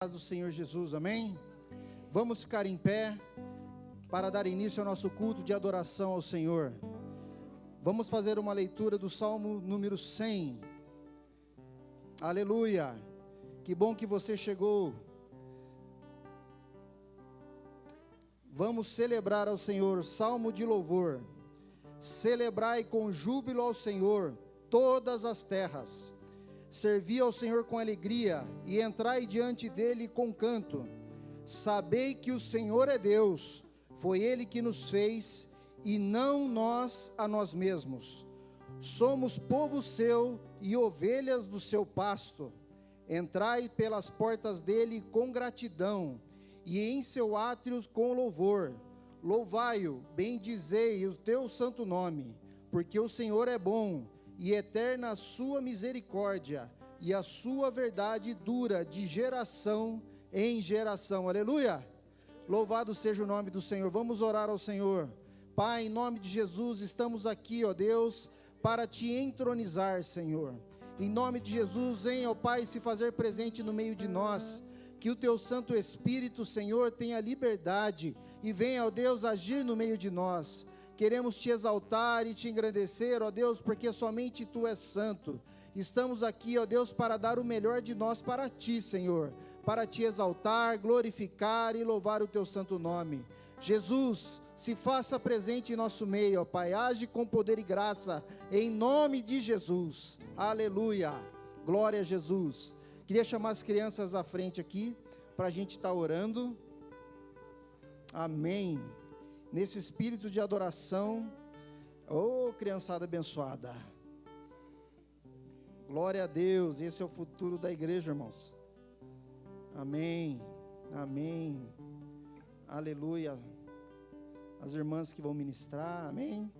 Do Senhor Jesus, amém? Vamos ficar em pé para dar início ao nosso culto de adoração ao Senhor. Vamos fazer uma leitura do Salmo número 100. Aleluia! Que bom que você chegou. Vamos celebrar ao Senhor, salmo de louvor. Celebrai com júbilo ao Senhor todas as terras. Servi ao Senhor com alegria, e entrai diante dele com canto. Sabei que o Senhor é Deus, foi Ele que nos fez, e não nós a nós mesmos. Somos povo seu e ovelhas do seu pasto. Entrai pelas portas dele com gratidão, e em seu átrios com louvor. Louvai-o, bendizei o teu santo nome, porque o Senhor é bom, e eterna a sua misericórdia, e a sua verdade dura de geração em geração. Aleluia! Louvado seja o nome do Senhor. Vamos orar ao Senhor. Pai, em nome de Jesus, estamos aqui, ó Deus, para te entronizar, Senhor. Em nome de Jesus, venha, ó Pai, se fazer presente no meio de nós. Que o teu Santo Espírito, Senhor, tenha liberdade e venha, ó Deus, agir no meio de nós. Queremos te exaltar e te engrandecer, ó Deus, porque somente tu és santo. Estamos aqui, ó Deus, para dar o melhor de nós para ti, Senhor, para te exaltar, glorificar e louvar o teu santo nome. Jesus, se faça presente em nosso meio, ó Pai, age com poder e graça, em nome de Jesus. Aleluia, glória a Jesus. Queria chamar as crianças à frente aqui, para a gente estar orando. Amém. Nesse espírito de adoração, criançada abençoada, glória a Deus, esse é o futuro da igreja, irmãos. Amém, amém, aleluia. As irmãs que vão ministrar, amém,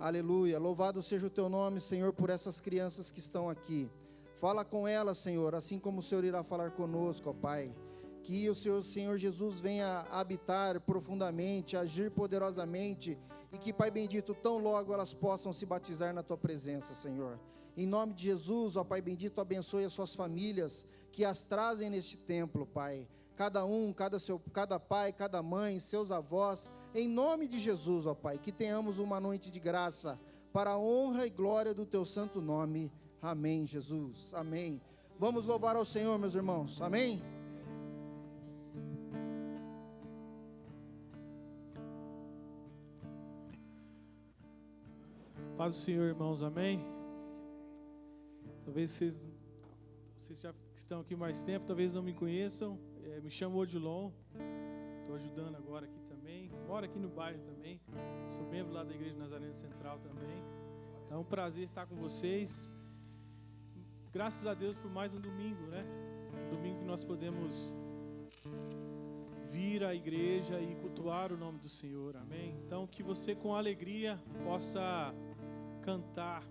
aleluia. Louvado seja o teu nome, Senhor, por essas crianças que estão aqui. Fala com elas, Senhor, assim como o Senhor irá falar conosco, ó Pai. Que o Senhor Jesus venha habitar profundamente, agir poderosamente, e que, Pai bendito, tão logo elas possam se batizar na Tua presença, Senhor. Em nome de Jesus, ó Pai bendito, abençoe as suas famílias, que as trazem neste templo, Pai. Cada pai, cada mãe, seus avós, em nome de Jesus, ó Pai, que tenhamos uma noite de graça, para a honra e glória do Teu santo nome. Amém, Jesus, amém. Vamos louvar ao Senhor, meus irmãos, amém? Paz do Senhor, irmãos, amém? Talvez vocês já estão aqui mais tempo, talvez não me conheçam. Me chamo Odilon, estou ajudando agora aqui também. Moro aqui no bairro também, sou membro lá da Igreja Nazarena Central também. Então é um prazer estar com vocês. Graças a Deus por mais um domingo, né? Um domingo que nós podemos vir à igreja e cultuar o nome do Senhor, amém? Então que você com alegria possa cantar,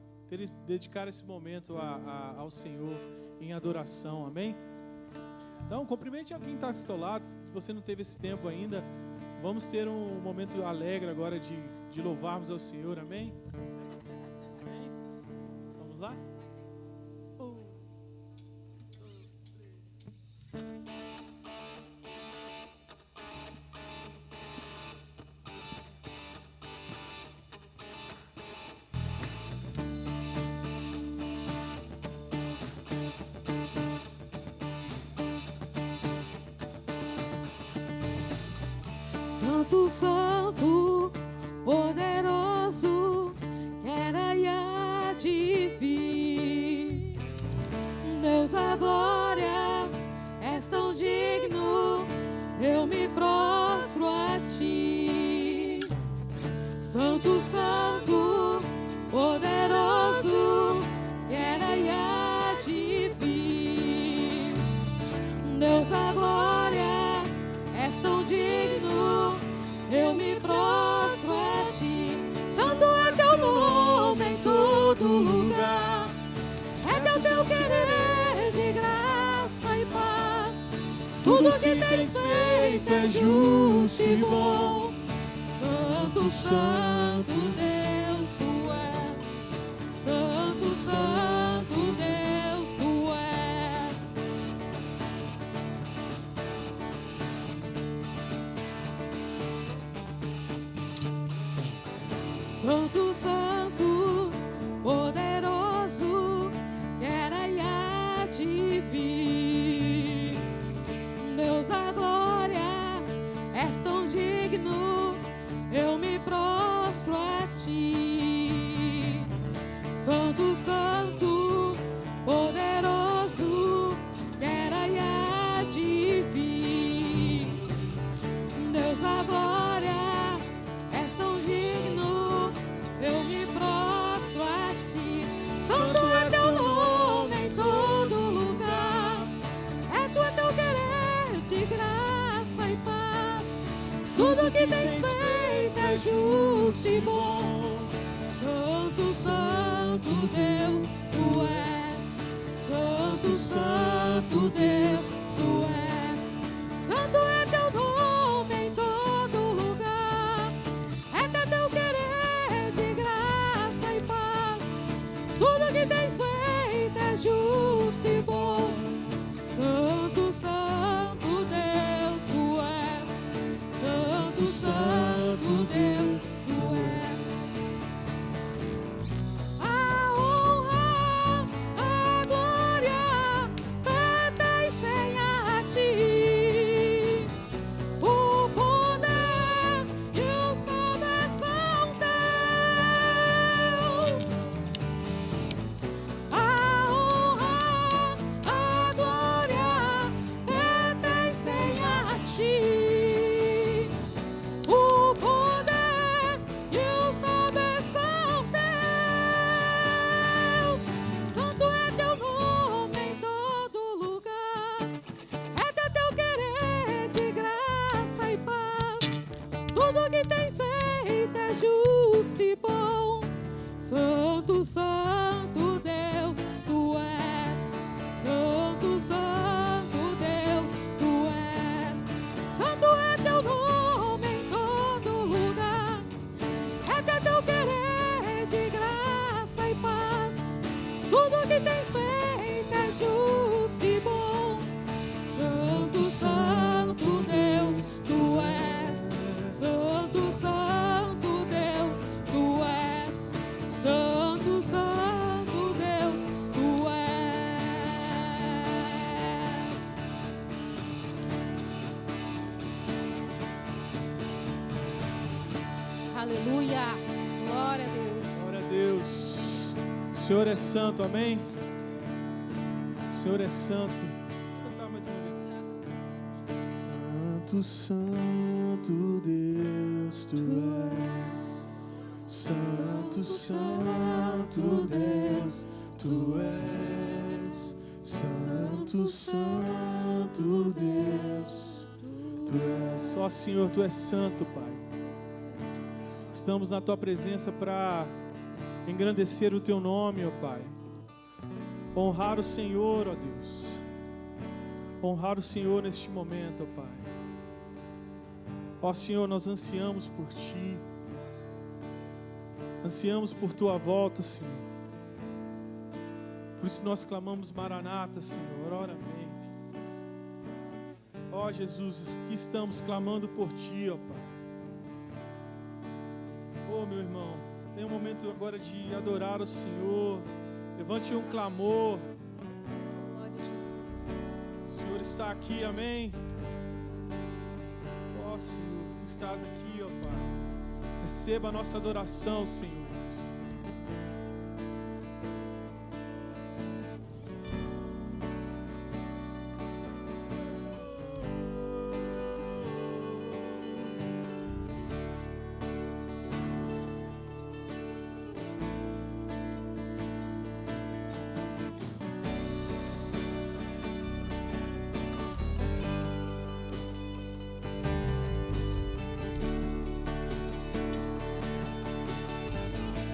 dedicar esse momento ao Senhor em adoração, amém? Então, cumprimente a quem está ao seu lado. Se você não teve esse tempo ainda, vamos ter um momento alegre agora de louvarmos ao Senhor, amém? Amém? Vamos lá? Santo, Santo, poderoso, que era e há de vir. Deus da glória, és tão digno, eu me prostro a ti. Santo, Santo, poderoso, que era e há de vir. Deus da glória, és tão digno, eu me prostro a ti. Santo é teu nome em todo lugar, é teu querer de graça e paz. Tudo que tens feito é justo e bom. Santo, Santo Deus, tu és. Santo, Santo Deus, tu és. Santo, Santo, poderoso, quero e há de vir. Deus, a glória, és tão digno, eu me prostro a ti. Santo, Santo, poderoso, quero e há de vir. Deus, a glória, és tão digno, eu me prostro a ti. Santo é teu nome em todo lugar, é teu querer de graça e paz. Tudo que tens feito é justo e bom. Santo, Santo Deus, tu és. Santo, Santo Deus, tu és. Santo é teu nome em todo lugar, é teu querer de graça e paz. Tudo que tens feito é justo e bom. Santo, Santo Deus, tu és. Santo, Santo Deus, tu és. A honra, a glória pertencem a ti. O poder e o saber são teus. A honra, a glória pertencem a ti. O poder e o saber são teus. Santo é teu nome em todo lugar, é teu querer de graça e paz. Tudo que tens feito é justo e bom. Santo, Santo Deus, tu és. Santo, Santo Deus, tu és. Santo é teu nome em todo lugar, é teu querer de graça e paz. Tudo que tens feito é justo e bom. Santo, Santo Deus, tu és. Santo, Santo Deus, tu és. Santo, Santo Deus, tu és. Aleluia, glória a Deus. Glória a Deus. O Senhor é santo, amém? O Senhor é santo. Vamos cantar mais uma vez. Santo, Santo Deus, tu és. Santo, Santo Deus, tu és. Santo, Santo Deus, tu és. Só Senhor, tu és santo, Pai. Estamos na tua presença para engrandecer o teu nome, ó Pai. Honrar o Senhor, ó Deus. Honrar o Senhor neste momento, ó Pai. Ó Senhor, nós ansiamos por Ti. Ansiamos por Tua volta, Senhor. Por isso nós clamamos Maranata, Senhor. Ora, amém. Ó Jesus, que estamos clamando por Ti, ó Pai. Ô meu irmão, tem um momento agora de adorar o Senhor. Levante um clamor. O Senhor está aqui, amém. Ó Senhor, Tu estás aqui, ó Pai. Receba a nossa adoração, Senhor.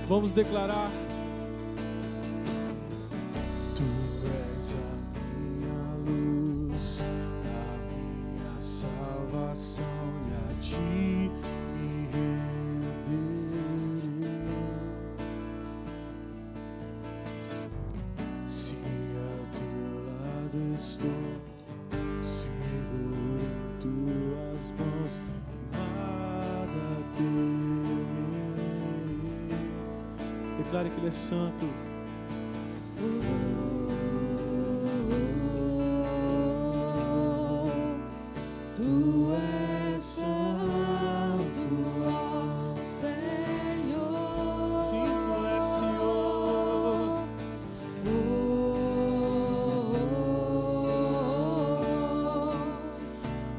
Vamos declarar. Tu és a minha luz, a minha salvação, e a Ti me renderei. Se ao teu lado estou, seguro em Tuas mãos, nada temerei. Declare que Ele é santo. Tu és santo, ó Senhor. Sim, Tu és Senhor.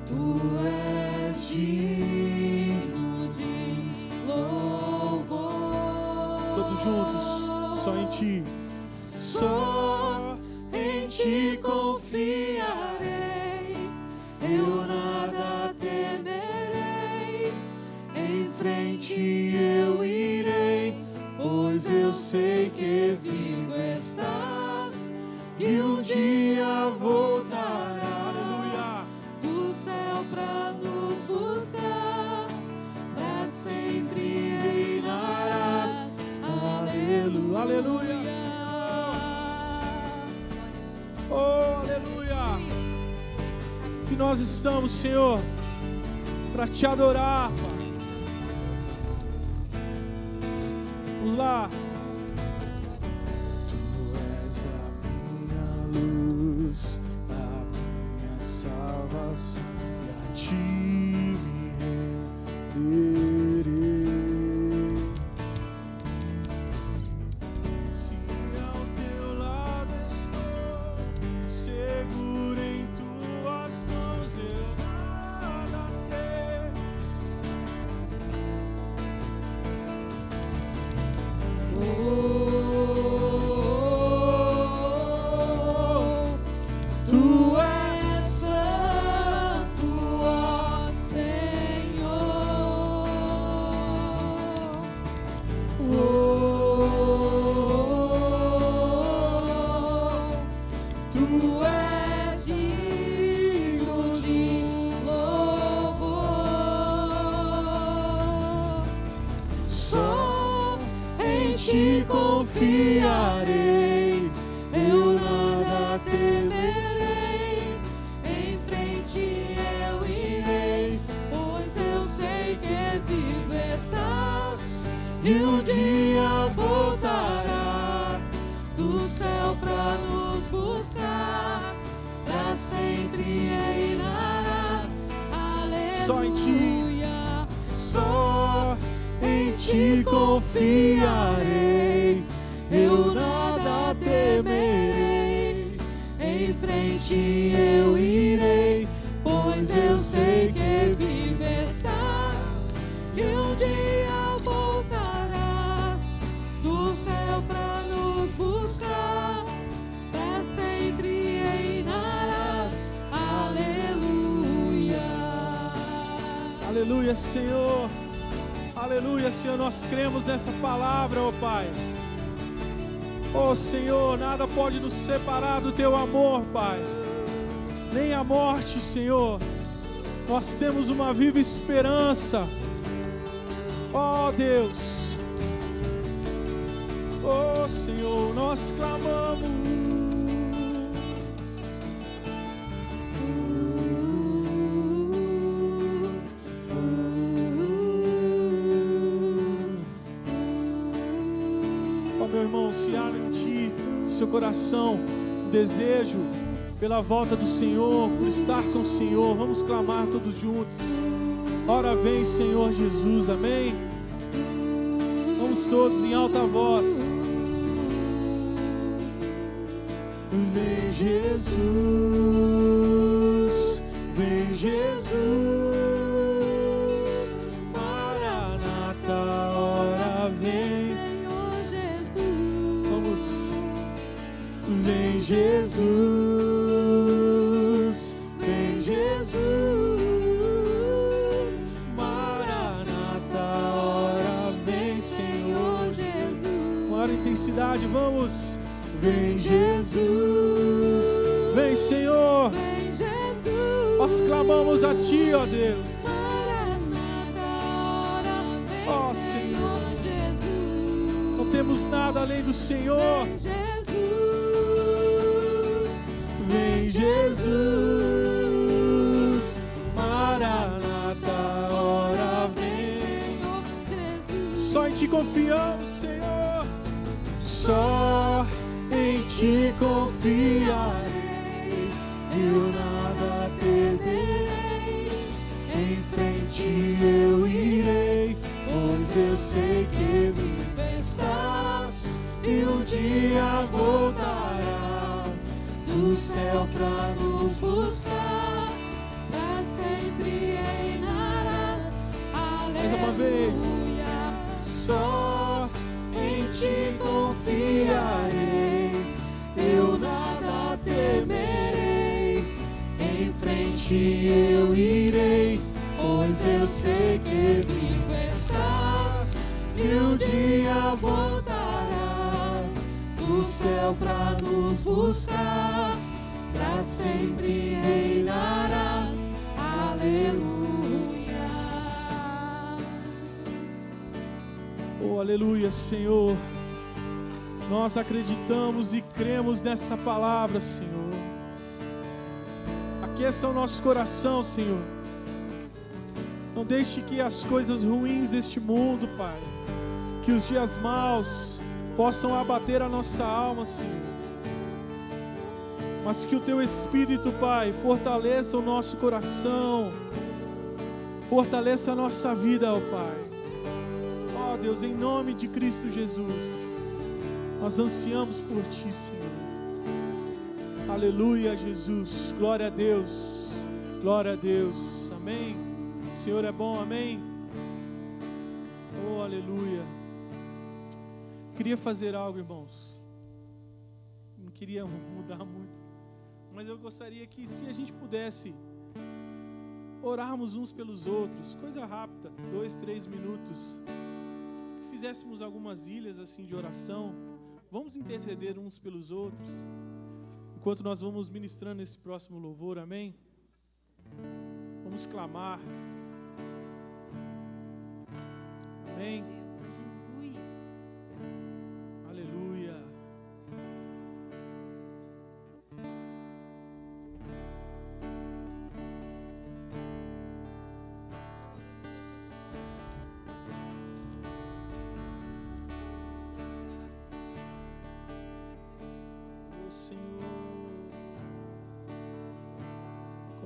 Tu és digno de louvor. Todos juntos, só em Ti. Só em Ti confiarei, eu nada temerei. Em frente eu irei, pois eu sei que vivo estás e um dia voltarás. Aleluia. Do céu pra nos buscar, pra sempre reinarás. Aleluia. Aleluia. Oh, aleluia. Que nós estamos, Senhor, para Te adorar, Pai. Vamos lá. Tu és a minha luz, a minha salvação, e a Ti me renderei. Se ao Teu lado estou, seguro em Tuas mãos, eu nada temo. Tu és santo, ó Senhor. Tu és digno de louvor. Só em Ti confiarei, eu nada temerei. Em frente eu irei, pois eu sei que vivo estás e um dia voltarás do céu pra nos buscar, pra sempre reinarás. Aleluia. Só em Ti. Só em Ti confiarei, eu nada temerei. Em frente eu irei, pois eu sei que vivo estás e um dia voltarás do céu pra nos buscar, pra sempre reinarás. Aleluia. Aleluia, Senhor. Aleluia, Senhor. Nós cremos nessa palavra, ó Pai. Ó Senhor, nada pode nos separar do Teu amor, Pai. Nem a morte, Senhor. Nós temos uma viva esperança. Ó Deus. Ó Senhor, nós clamamos. Meu irmão, se há em ti, seu coração, um desejo pela volta do Senhor, por estar com o Senhor, vamos clamar todos juntos. Ora vem, Senhor Jesus, amém? Vamos todos em alta voz. Vem Jesus, vem Jesus, Maranata, ora vem. Vem Jesus, vem Jesus, Maranata, ora vem, Senhor Jesus. Maior intensidade, vamos. Vem Jesus, vem Senhor. Vem Jesus. Nós clamamos a Ti, ó Deus. Ó Senhor, não temos nada além do Senhor. Vem Jesus, Maranata, ora vem. Só em Ti confiamos, Senhor. Só em ti confiarei, eu nada temerei, em frente eu irei, pois eu sei que vivo estás e um dia voltarás do céu pra nos buscar, pra sempre reinarás. Mais uma vez. Só em ti confiarei, eu nada temerei, em frente eu irei, pois eu sei que vivo estás e um dia voltarás do céu pra nos buscar, pra sempre reinarás. Aleluia. Oh, aleluia, Senhor. Nós acreditamos e cremos nessa palavra, Senhor. Aqueça o nosso coração, Senhor. Não deixe que as coisas ruins deste mundo, Pai, que os dias maus possam abater a nossa alma, Senhor. Mas que o Teu Espírito, Pai, fortaleça o nosso coração, fortaleça a nossa vida, ó Pai. Ó Deus, em nome de Cristo Jesus, nós ansiamos por Ti, Senhor. Aleluia, Jesus. Glória a Deus. Glória a Deus. Amém. O Senhor é bom, amém. Oh, aleluia. Queria fazer algo, irmãos. Não queria mudar muito, mas eu gostaria que, se a gente pudesse orarmos uns pelos outros, coisa rápida, 2, 3 minutos, fizéssemos algumas ilhas assim de oração. Vamos interceder uns pelos outros, enquanto nós vamos ministrando esse próximo louvor, amém? Vamos clamar, amém? Aleluia.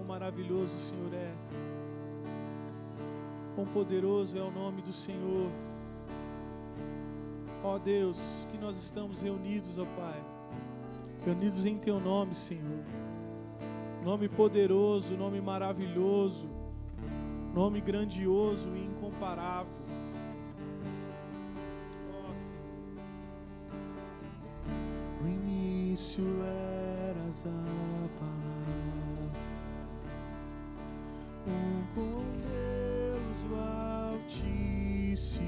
Maravilhoso o Senhor é, quão poderoso é o nome do Senhor. Ó Deus, que nós estamos reunidos, ó Pai, reunidos em Teu nome, Senhor. Nome poderoso, nome maravilhoso, nome grandioso e incomparável. Ó Senhor, no início eras a palavra, com Deus o Altíssimo,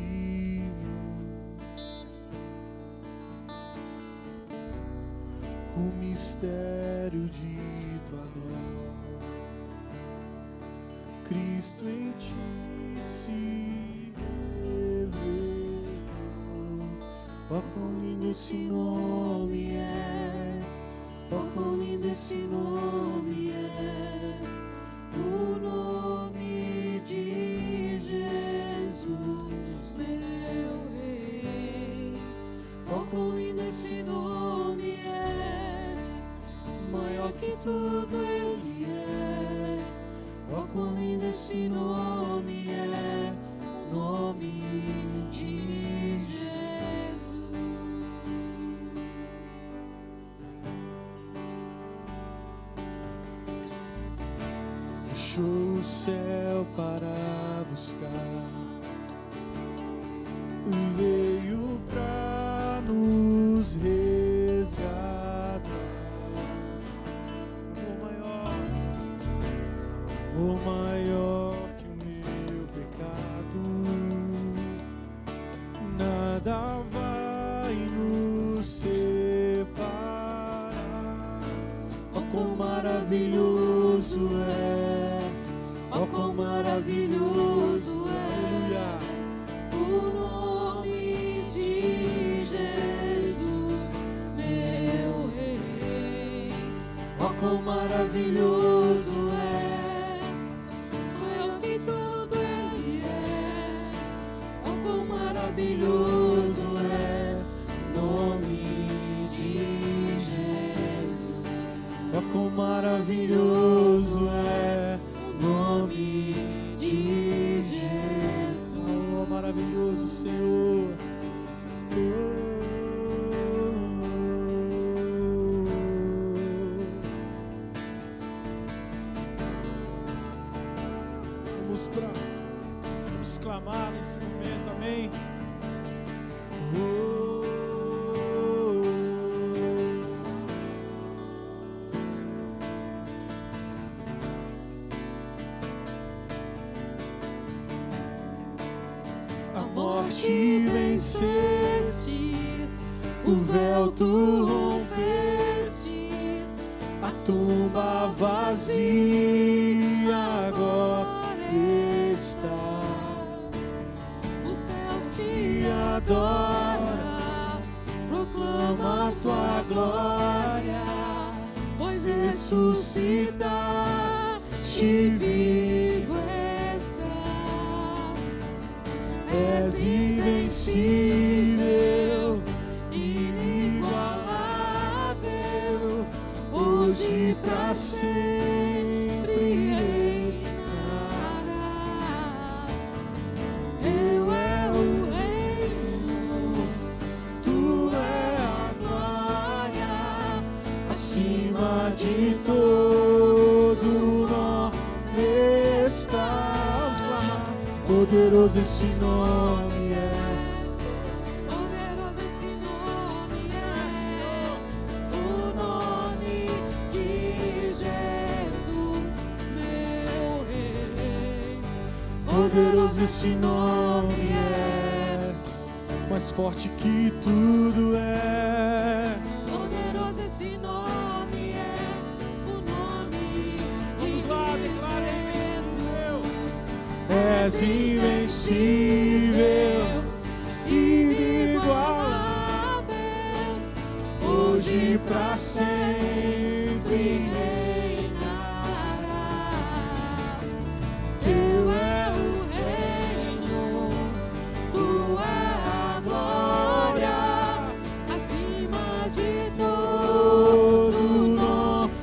o mistério de Tua glória, Cristo em Ti se revelou. Ó, quão lindo esse nome é, ó, quão lindo esse nome é, o nome de Jesus, meu Rei. Ó, quão lindo esse nome é, maior que tudo Ele é. Ó, quão lindo esse nome é, nome de Jesus. Deixou o céu para buscar, veio pra nos resgatar. O maior que o meu pecado, nada vai nos separar. Oh, quão maravilhoso é, oh, quão maravilhoso é o nome de Jesus, meu Rei. Oh, quão maravilhoso é, maior que tudo Ele é. Oh, quão maravilhoso é o nome maravilhoso é o nome de Jesus. Oh, maravilhoso Senhor. Vamos clamar nesse momento, amém? A morte vencestes, o véu tu rompestes, a tumba vazia agora está. Os céus te adoram, proclama a tua glória, pois ressuscitaste, vivo estás. És invencível, inigualável, hoje pra sempre reinarás. Teu é o reino, tu é a glória, acima de todo nome está. Vamos clamar. Poderoso esse nome é. Poderoso esse nome é. O nome de Jesus, meu Rei. Poderoso esse nome é. Mais forte que tudo é. Poderoso esse nome é. O nome de Jesus. Vamos lá, declara invencível. És invencível, inigualável, hoje pra sempre reinarás. Teu é o reino, tu é a glória, acima de todo nome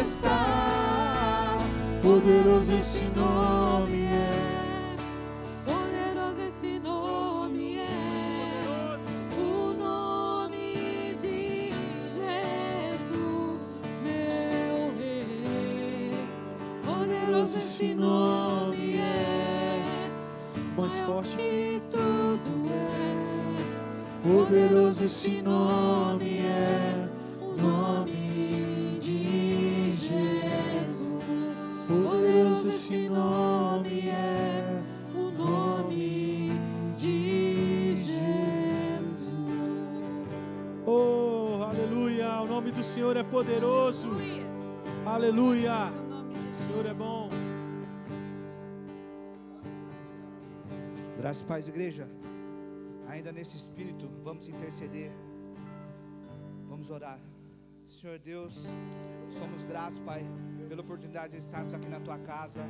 está. Poderoso esse nome é. Poderoso esse nome é. O nome de Jesus, meu Rei. Poderoso esse nome é. Mais forte que tudo é. Poderoso esse nome é. O nome de Jesus. Poderoso esse nome é. O nome de Jesus. Oh, aleluia. O nome do Senhor é poderoso. Aleluia. O Senhor é bom. Graças e paz, igreja. Ainda nesse espírito, vamos interceder. Vamos orar. Senhor Deus, somos gratos, Pai, pela oportunidade de estarmos aqui na Tua casa,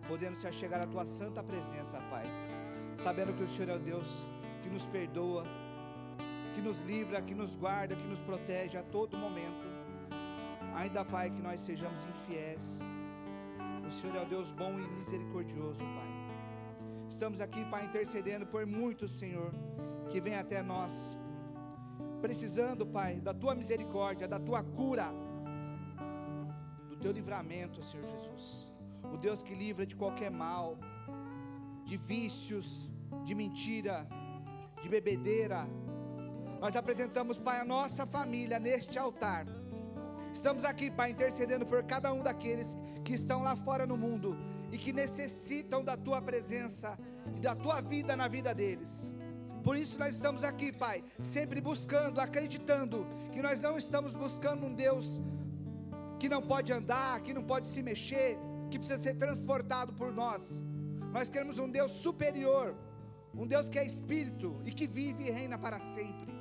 podendo se achegar à Tua santa presença, Pai, sabendo que o Senhor é o Deus que nos perdoa, que nos livra, que nos guarda, que nos protege a todo momento. Ainda, Pai, que nós sejamos infiéis, o Senhor é o Deus bom e misericordioso, Pai. Estamos aqui, Pai, intercedendo por muitos, Senhor, que vêm até nós, precisando, Pai, da Tua misericórdia, da Tua cura, do Teu livramento, Senhor Jesus. O Deus que livra de qualquer mal, de vícios, de mentira, de bebedeira. Nós apresentamos, Pai, a nossa família neste altar. Estamos aqui, Pai, intercedendo por cada um daqueles que estão lá fora no mundo e que necessitam da Tua presença e da Tua vida na vida deles. Por isso nós estamos aqui, Pai, sempre buscando, acreditando que nós não estamos buscando um Deus que não pode andar, que não pode se mexer, que precisa ser transportado por nós. Nós queremos um Deus superior, um Deus que é Espírito e que vive e reina para sempre.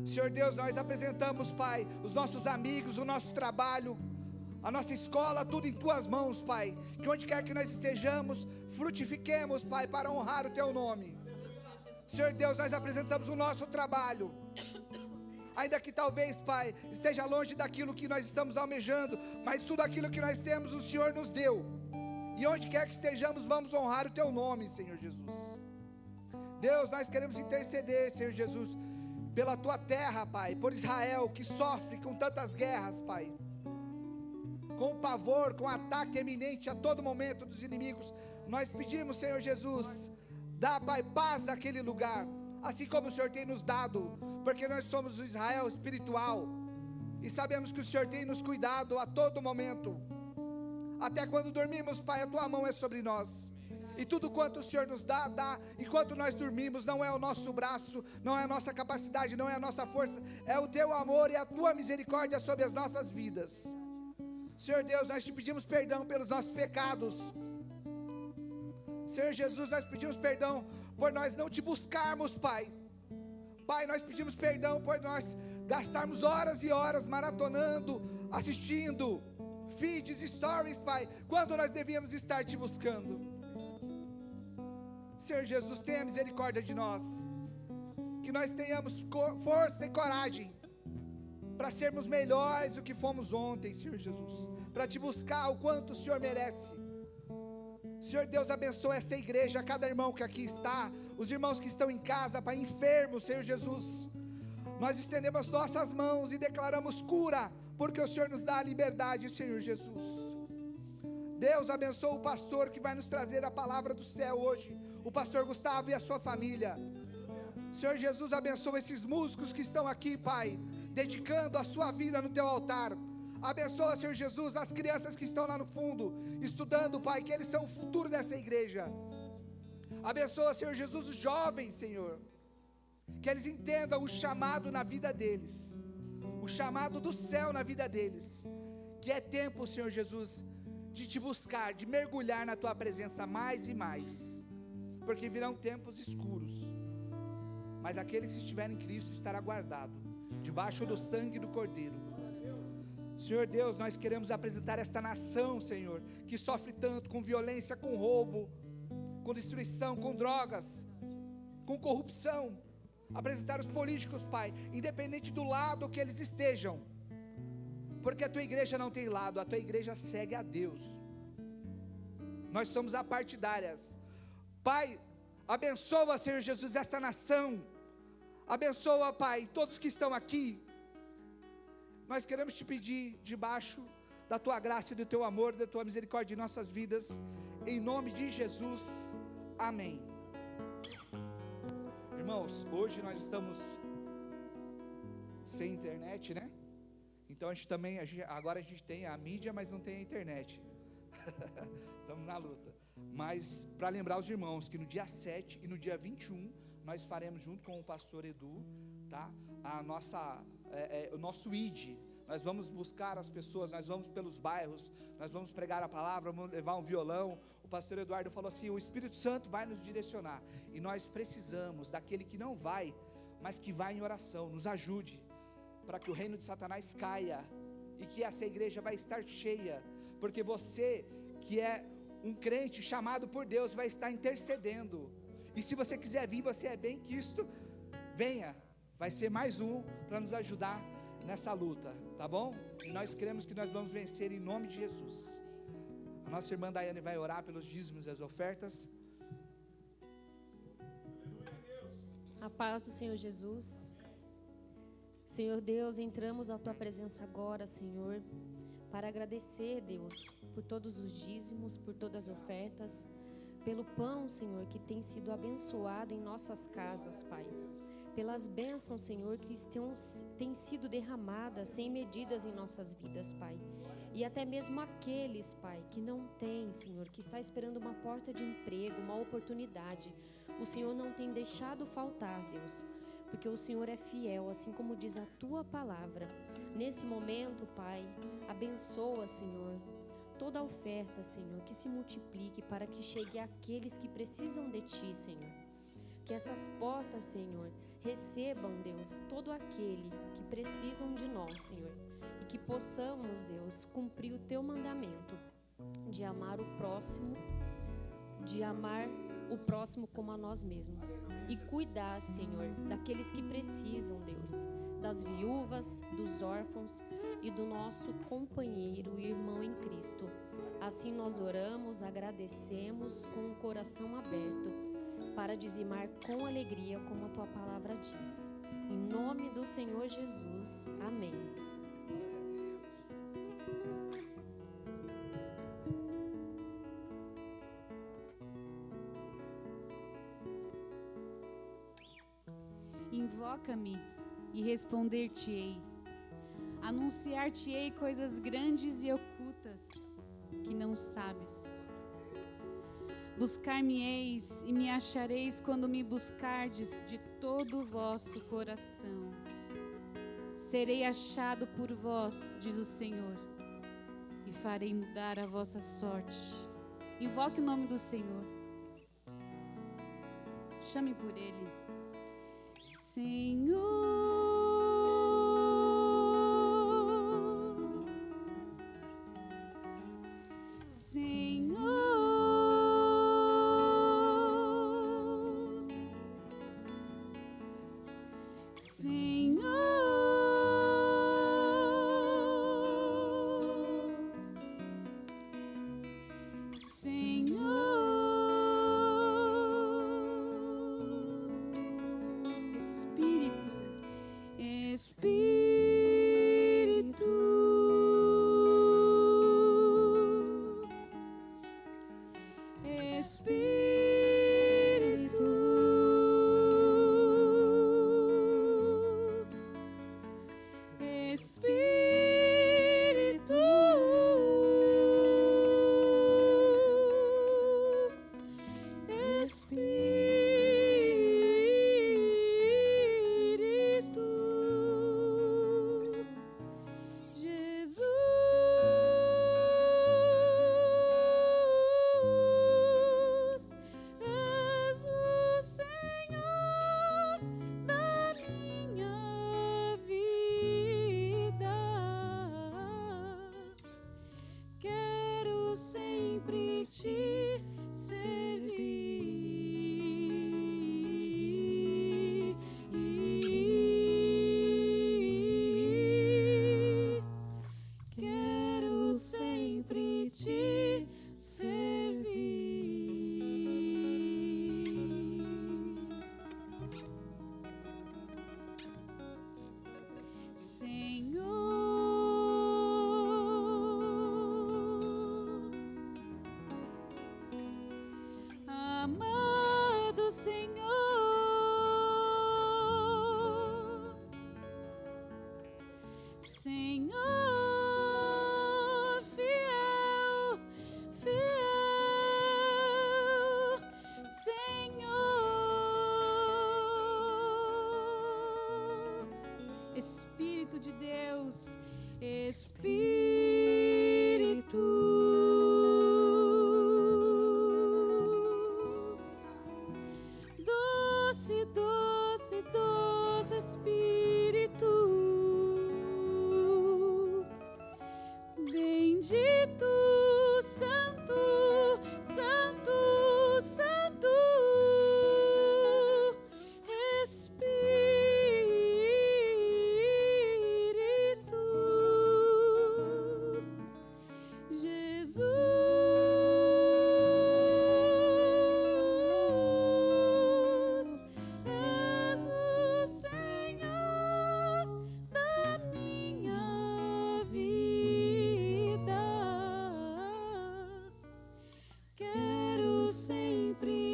Senhor Deus, nós apresentamos, Pai, os nossos amigos, o nosso trabalho, a nossa escola, tudo em Tuas mãos, Pai. Que onde quer que nós estejamos, frutifiquemos, Pai, para honrar o Teu nome. Senhor Deus, nós apresentamos o nosso trabalho, ainda que talvez, Pai, esteja longe daquilo que nós estamos almejando, mas tudo aquilo que nós temos, o Senhor nos deu. E onde quer que estejamos, vamos honrar o Teu nome, Senhor Jesus. Deus, nós queremos interceder, Senhor Jesus, pela Tua terra, Pai, por Israel, que sofre com tantas guerras, Pai, com o pavor, com o ataque eminente a todo momento dos inimigos. Nós pedimos, Senhor Jesus, dá, Pai, paz àquele lugar, assim como o Senhor tem nos dado, porque nós somos o Israel espiritual, e sabemos que o Senhor tem nos cuidado a todo momento. Até quando dormimos, Pai, a Tua mão é sobre nós, e tudo quanto o Senhor nos dá, enquanto nós dormimos, não é o nosso braço, não é a nossa capacidade, não é a nossa força, é o Teu amor e a Tua misericórdia sobre as nossas vidas. Senhor Deus, nós te pedimos perdão pelos nossos pecados. Senhor Jesus, nós pedimos perdão por nós não te buscarmos, Pai. Pai, nós pedimos perdão por nós gastarmos horas e horas maratonando, assistindo feeds, stories, Pai, quando nós devíamos estar te buscando. Senhor Jesus, tenha misericórdia de nós, que nós tenhamos força e coragem para sermos melhores do que fomos ontem, Senhor Jesus, para te buscar o quanto o Senhor merece. Senhor Deus, abençoa essa igreja, cada irmão que aqui está, os irmãos que estão em casa, Pai, enfermos, Senhor Jesus, nós estendemos as nossas mãos e declaramos cura, porque o Senhor nos dá a liberdade, Senhor Jesus. Deus, abençoa o pastor que vai nos trazer a palavra do céu hoje, o pastor Gustavo e a sua família. Senhor Jesus, abençoa esses músicos que estão aqui, Pai, dedicando a sua vida no Teu altar. Abençoa, Senhor Jesus, as crianças que estão lá no fundo, estudando, Pai, que eles são o futuro dessa igreja. Abençoa, Senhor Jesus, os jovens, Senhor, que eles entendam o chamado na vida deles, o chamado do céu na vida deles, que é tempo, Senhor Jesus, de te buscar, de mergulhar na Tua presença mais e mais, porque virão tempos escuros, mas aquele que estiver em Cristo estará guardado, debaixo do sangue do Cordeiro. Senhor Deus, nós queremos apresentar esta nação, Senhor, que sofre tanto com violência, com roubo, com destruição, com drogas, com corrupção. Apresentar os políticos, Pai, independente do lado que eles estejam, porque a Tua igreja não tem lado, a Tua igreja segue a Deus. Nós somos apartidárias. Pai, abençoa, Senhor Jesus, essa nação. Abençoa, Pai, todos que estão aqui. Nós queremos te pedir, debaixo da Tua graça e do Teu amor, da Tua misericórdia em nossas vidas, em nome de Jesus, amém. Irmãos, hoje nós estamos sem internet, né? Então agora a gente tem a mídia, mas não tem a internet. Estamos na luta. Mas para lembrar os irmãos que no dia 7 e no dia 21, nós faremos junto com o pastor Edu, tá? O nosso ID, nós vamos buscar as pessoas, nós vamos pelos bairros, nós vamos pregar a palavra, vamos levar um violão. O pastor Eduardo falou assim, o Espírito Santo vai nos direcionar, e nós precisamos daquele que não vai, mas que vai em oração, nos ajude, para que o reino de Satanás caia, e que essa igreja vai estar cheia, porque você, que é um crente chamado por Deus, vai estar intercedendo, e se você quiser vir, você é bem quisto, venha. Vai ser mais um para nos ajudar nessa luta, tá bom? E nós cremos que nós vamos vencer em nome de Jesus. A nossa irmã Daiane vai orar pelos dízimos e as ofertas. A paz do Senhor Jesus. Senhor Deus, entramos na Tua presença agora, Senhor, para agradecer, Deus, por todos os dízimos, por todas as ofertas, pelo pão, Senhor, que tem sido abençoado em nossas casas, Pai. Pelas bênçãos, Senhor, que têm sido derramadas sem medidas em nossas vidas, Pai. E até mesmo aqueles, Pai, que não têm, Senhor, que está esperando uma porta de emprego, uma oportunidade, o Senhor não tem deixado faltar, Deus, porque o Senhor é fiel, assim como diz a Tua palavra. Nesse momento, Pai, abençoa, Senhor, toda a oferta, Senhor, que se multiplique para que chegue àqueles que precisam de Ti, Senhor. Que essas portas, Senhor, recebam, Deus, todo aquele que precisam de nós, Senhor, e que possamos, Deus, cumprir o Teu mandamento de amar o próximo como a nós mesmos, e cuidar, Senhor, daqueles que precisam, Deus, das viúvas, dos órfãos e do nosso companheiro e irmão em Cristo. Assim nós oramos, agradecemos com o coração aberto, para dizimar com alegria, como a tua palavra diz. Em nome do Senhor Jesus. Amém. Invoca-me e responder-te-ei. Anunciar-te-ei coisas grandes e ocultas que não sabes. Buscar-me-eis e me achareis quando me buscardes de todo o vosso coração. Serei achado por vós, diz o Senhor, e farei mudar a vossa sorte. Invoque o nome do Senhor. Chame por Ele. Senhor, Senhor, Senhor, Senhor. Espírito de Deus, Espírito, doce, doce, doce Espírito, bendito, Santo, Santo, Santo.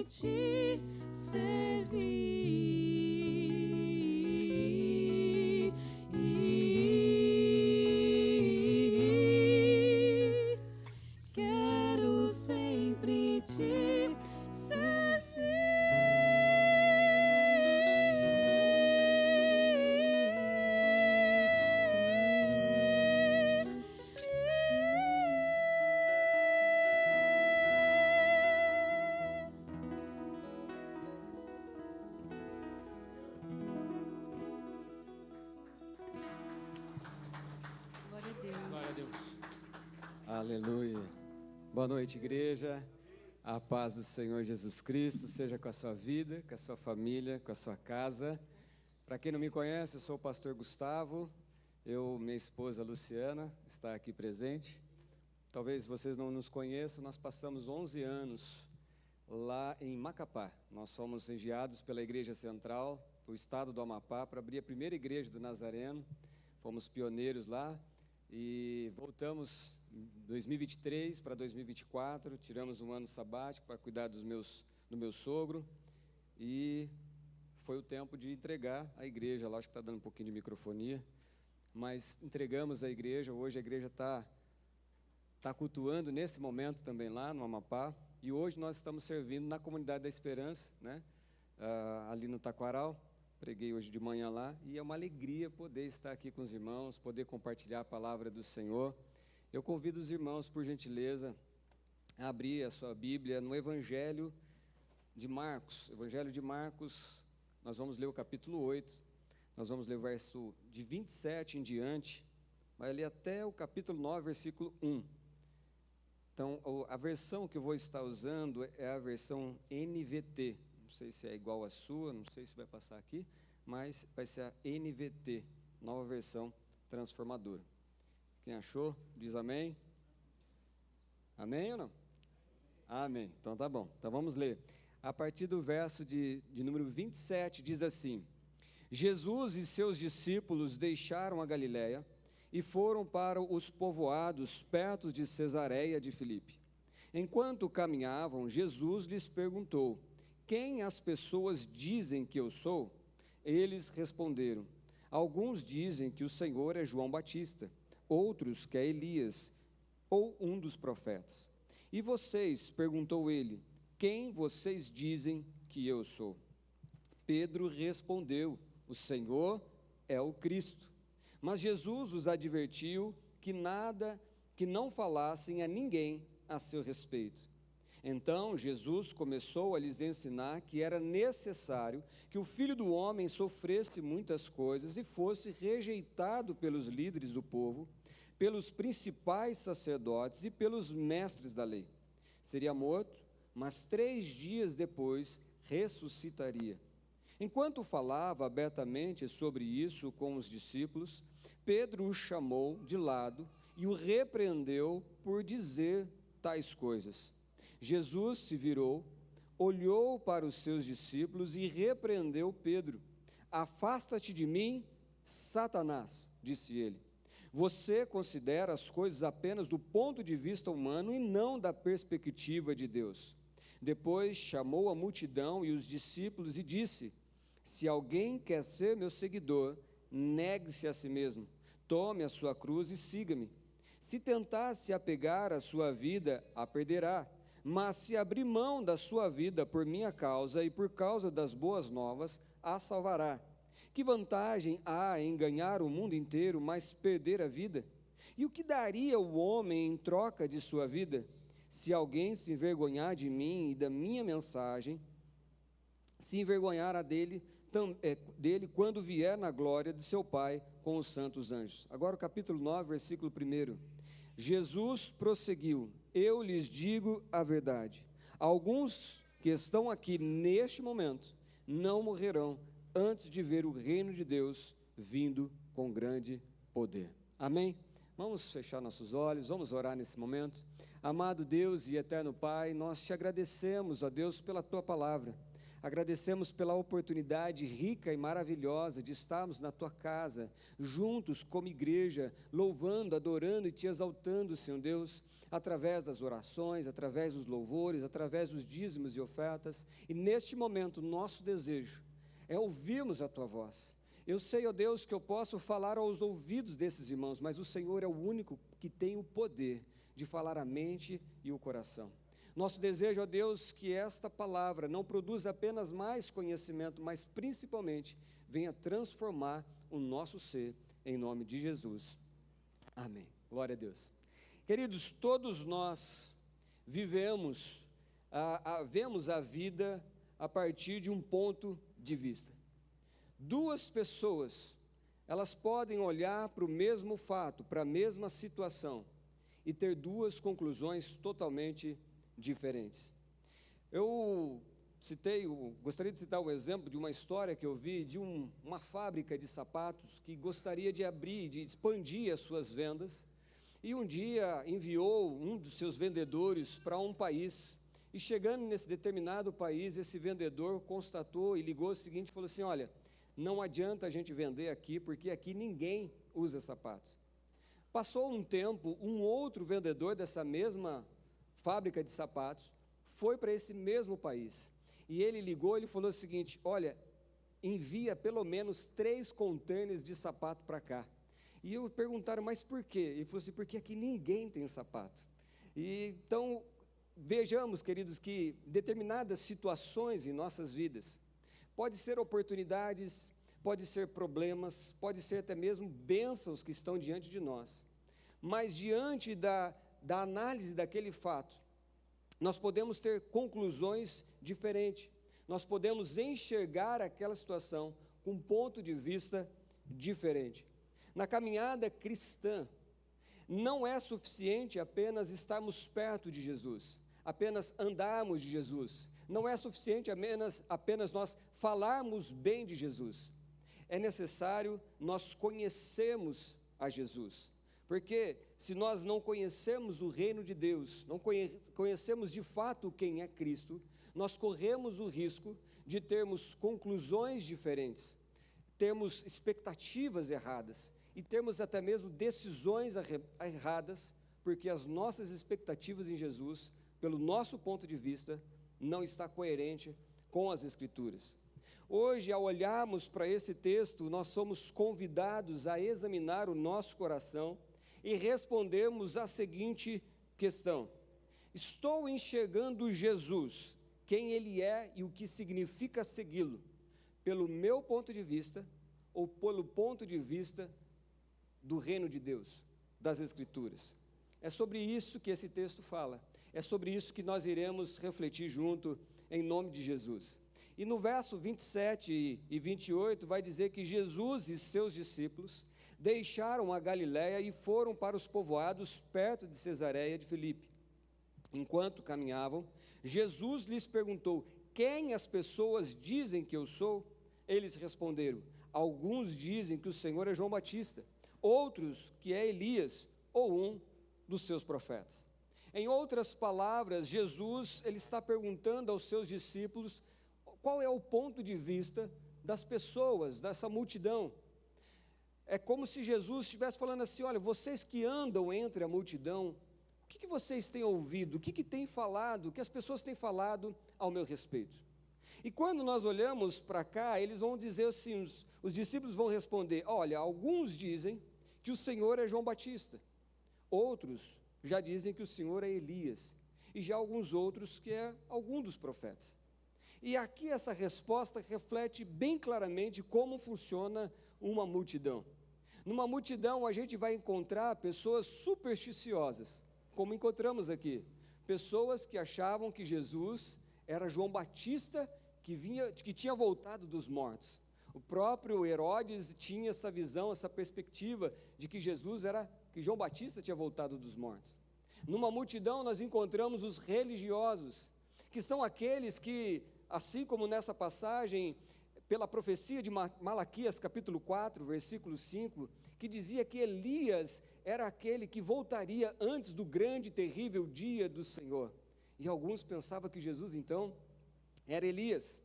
Te servir, quero sempre te Aleluia. Boa noite, igreja. A paz do Senhor Jesus Cristo seja com a sua vida, com a sua família, com a sua casa. Para quem não me conhece, eu sou o pastor Gustavo, minha esposa Luciana está aqui presente. Talvez vocês não nos conheçam, nós passamos 11 anos lá em Macapá. Nós fomos enviados pela Igreja Central, para o estado do Amapá, para abrir a primeira igreja do Nazareno. Fomos pioneiros lá e voltamos em 2023 para 2024, tiramos um ano sabático para cuidar do meu sogro, e foi o tempo de entregar a igreja. Lá acho que está dando um pouquinho de microfonia, mas entregamos a igreja. Hoje a igreja está cultuando nesse momento também lá no Amapá, e hoje nós estamos servindo na Comunidade da Esperança, né? Ali no Taquaral. Preguei hoje de manhã lá, e é uma alegria poder estar aqui com os irmãos, poder compartilhar a palavra do Senhor. Eu convido os irmãos, por gentileza, a abrir a sua Bíblia no Evangelho de Marcos. Evangelho de Marcos, nós vamos ler o capítulo 8, nós vamos ler o verso de 27 em diante, vai ler até o capítulo 9, versículo 1. Então, a versão que eu vou estar usando é a versão NVT. Não sei se é igual à sua, não sei se vai passar aqui, mas vai ser a NVT, nova versão transformadora. Quem achou, diz amém. Amém ou não? Amém. Então tá bom. Então vamos ler. A partir do verso de número 27, diz assim: Jesus e seus discípulos deixaram a Galiléia e foram para os povoados perto de Cesareia de Filipe. Enquanto caminhavam, Jesus lhes perguntou: quem as pessoas dizem que eu sou? Eles responderam: alguns dizem que o Senhor é João Batista, outros que é Elias, ou um dos profetas. E vocês, perguntou ele, quem vocês dizem que eu sou? Pedro respondeu: o Senhor é o Cristo. Mas Jesus os advertiu que não falassem a ninguém a seu respeito. Então Jesus começou a lhes ensinar que era necessário que o Filho do Homem sofresse muitas coisas e fosse rejeitado pelos líderes do povo, pelos principais sacerdotes e pelos mestres da lei. Seria morto, mas 3 dias depois ressuscitaria. Enquanto falava abertamente sobre isso com os discípulos, Pedro o chamou de lado e o repreendeu por dizer tais coisas. Jesus se virou, olhou para os seus discípulos e repreendeu Pedro. Afasta-te de mim, Satanás, disse ele. Você considera as coisas apenas do ponto de vista humano e não da perspectiva de Deus. Depois chamou a multidão e os discípulos e disse: se alguém quer ser meu seguidor, negue-se a si mesmo, tome a sua cruz e siga-me. Se tentar se apegar à sua vida, a perderá. Mas se abrir mão da sua vida por minha causa e por causa das boas novas, a salvará. Que vantagem há em ganhar o mundo inteiro, mas perder a vida? E o que daria o homem em troca de sua vida? Se alguém se envergonhar de mim e da minha mensagem, se envergonhará dele quando vier na glória de seu Pai com os santos anjos. Agora o capítulo 9, versículo 1. Jesus prosseguiu: eu lhes digo a verdade, alguns que estão aqui neste momento não morrerão antes de ver o reino de Deus vindo com grande poder. Amém? Vamos fechar nossos olhos, vamos orar nesse momento. Amado Deus e eterno Pai, nós te agradecemos, ó Deus, pela tua palavra. Agradecemos pela oportunidade rica e maravilhosa de estarmos na tua casa, juntos como igreja, louvando, adorando e te exaltando, Senhor Deus, através das orações, através dos louvores, através dos dízimos e ofertas. E neste momento, nosso desejo é ouvirmos a tua voz. Eu sei, ó Deus, que eu posso falar aos ouvidos desses irmãos, mas o Senhor é o único que tem o poder de falar à mente e o coração. Nosso desejo, ó Deus, que esta palavra não produza apenas mais conhecimento, mas principalmente venha transformar o nosso ser, em nome de Jesus. Amém. Glória a Deus. Queridos, todos nós vemos a vida a partir de um ponto de vista. Duas pessoas, elas podem olhar para o mesmo fato, para a mesma situação, e ter duas conclusões totalmente diferentes. Eu gostaria de citar um exemplo de uma história que eu vi de uma fábrica de sapatos que gostaria de abrir, de expandir as suas vendas, e um dia enviou um dos seus vendedores para um país, e chegando nesse determinado país, esse vendedor constatou e ligou o seguinte, falou assim, olha, não adianta a gente vender aqui, porque aqui ninguém usa sapatos. Passou um tempo, um outro vendedor dessa mesma fábrica de sapatos foi para esse mesmo país, e ele ligou, ele falou o seguinte, olha, envia pelo menos 3 contêineres de sapato para cá. E eu perguntaram, mas por quê? Ele falou assim, porque aqui ninguém tem sapato. E então, vejamos, queridos, que determinadas situações em nossas vidas, pode ser oportunidades, pode ser problemas, pode ser até mesmo bênçãos que estão diante de nós, mas diante da análise daquele fato, nós podemos ter conclusões diferentes, nós podemos enxergar aquela situação com um ponto de vista diferente. Na caminhada cristã, não é suficiente apenas estarmos perto de Jesus, apenas andarmos de Jesus, não é suficiente apenas nós falarmos bem de Jesus, é necessário nós conhecermos a Jesus, porque se nós não conhecemos o reino de Deus, não conhecemos de fato quem é Cristo, nós corremos o risco de termos conclusões diferentes, termos expectativas erradas e termos até mesmo decisões erradas, porque as nossas expectativas em Jesus, pelo nosso ponto de vista, não está coerente com as Escrituras. Hoje, ao olharmos para esse texto, nós somos convidados a examinar o nosso coração e respondermos a seguinte questão: estou enxergando Jesus, quem Ele é e o que significa segui-lo, pelo meu ponto de vista ou pelo ponto de vista do reino de Deus, das Escrituras? É sobre isso que esse texto fala, é sobre isso que nós iremos refletir junto, em nome de Jesus. E no verso 27 e 28 vai dizer que Jesus e seus discípulos deixaram a Galiléia e foram para os povoados perto de Cesareia de Filipe. Enquanto caminhavam, Jesus lhes perguntou, quem as pessoas dizem que eu sou? Eles responderam, alguns dizem que o Senhor é João Batista, outros que é Elias ou um dos seus profetas. Em outras palavras, Jesus ele está perguntando aos seus discípulos qual é o ponto de vista das pessoas, dessa multidão. É como se Jesus estivesse falando assim, olha, vocês que andam entre a multidão, o que vocês têm ouvido, o que têm falado, o que as pessoas têm falado ao meu respeito? E quando nós olhamos para cá, eles vão dizer assim, os discípulos vão responder, olha, alguns dizem que o Senhor é João Batista, outros já dizem que o Senhor é Elias, e já alguns outros que é algum dos profetas. E aqui essa resposta reflete bem claramente como funciona uma multidão. Numa multidão a gente vai encontrar pessoas supersticiosas, como encontramos aqui, pessoas que achavam que Jesus era João Batista que tinha voltado dos mortos. O próprio Herodes tinha essa visão, essa perspectiva de que que João Batista tinha voltado dos mortos. Numa multidão nós encontramos os religiosos, que são aqueles que, assim como nessa passagem, pela profecia de Malaquias capítulo 4, versículo 5, que dizia que Elias era aquele que voltaria antes do grande e terrível dia do Senhor. E alguns pensavam que Jesus então era Elias.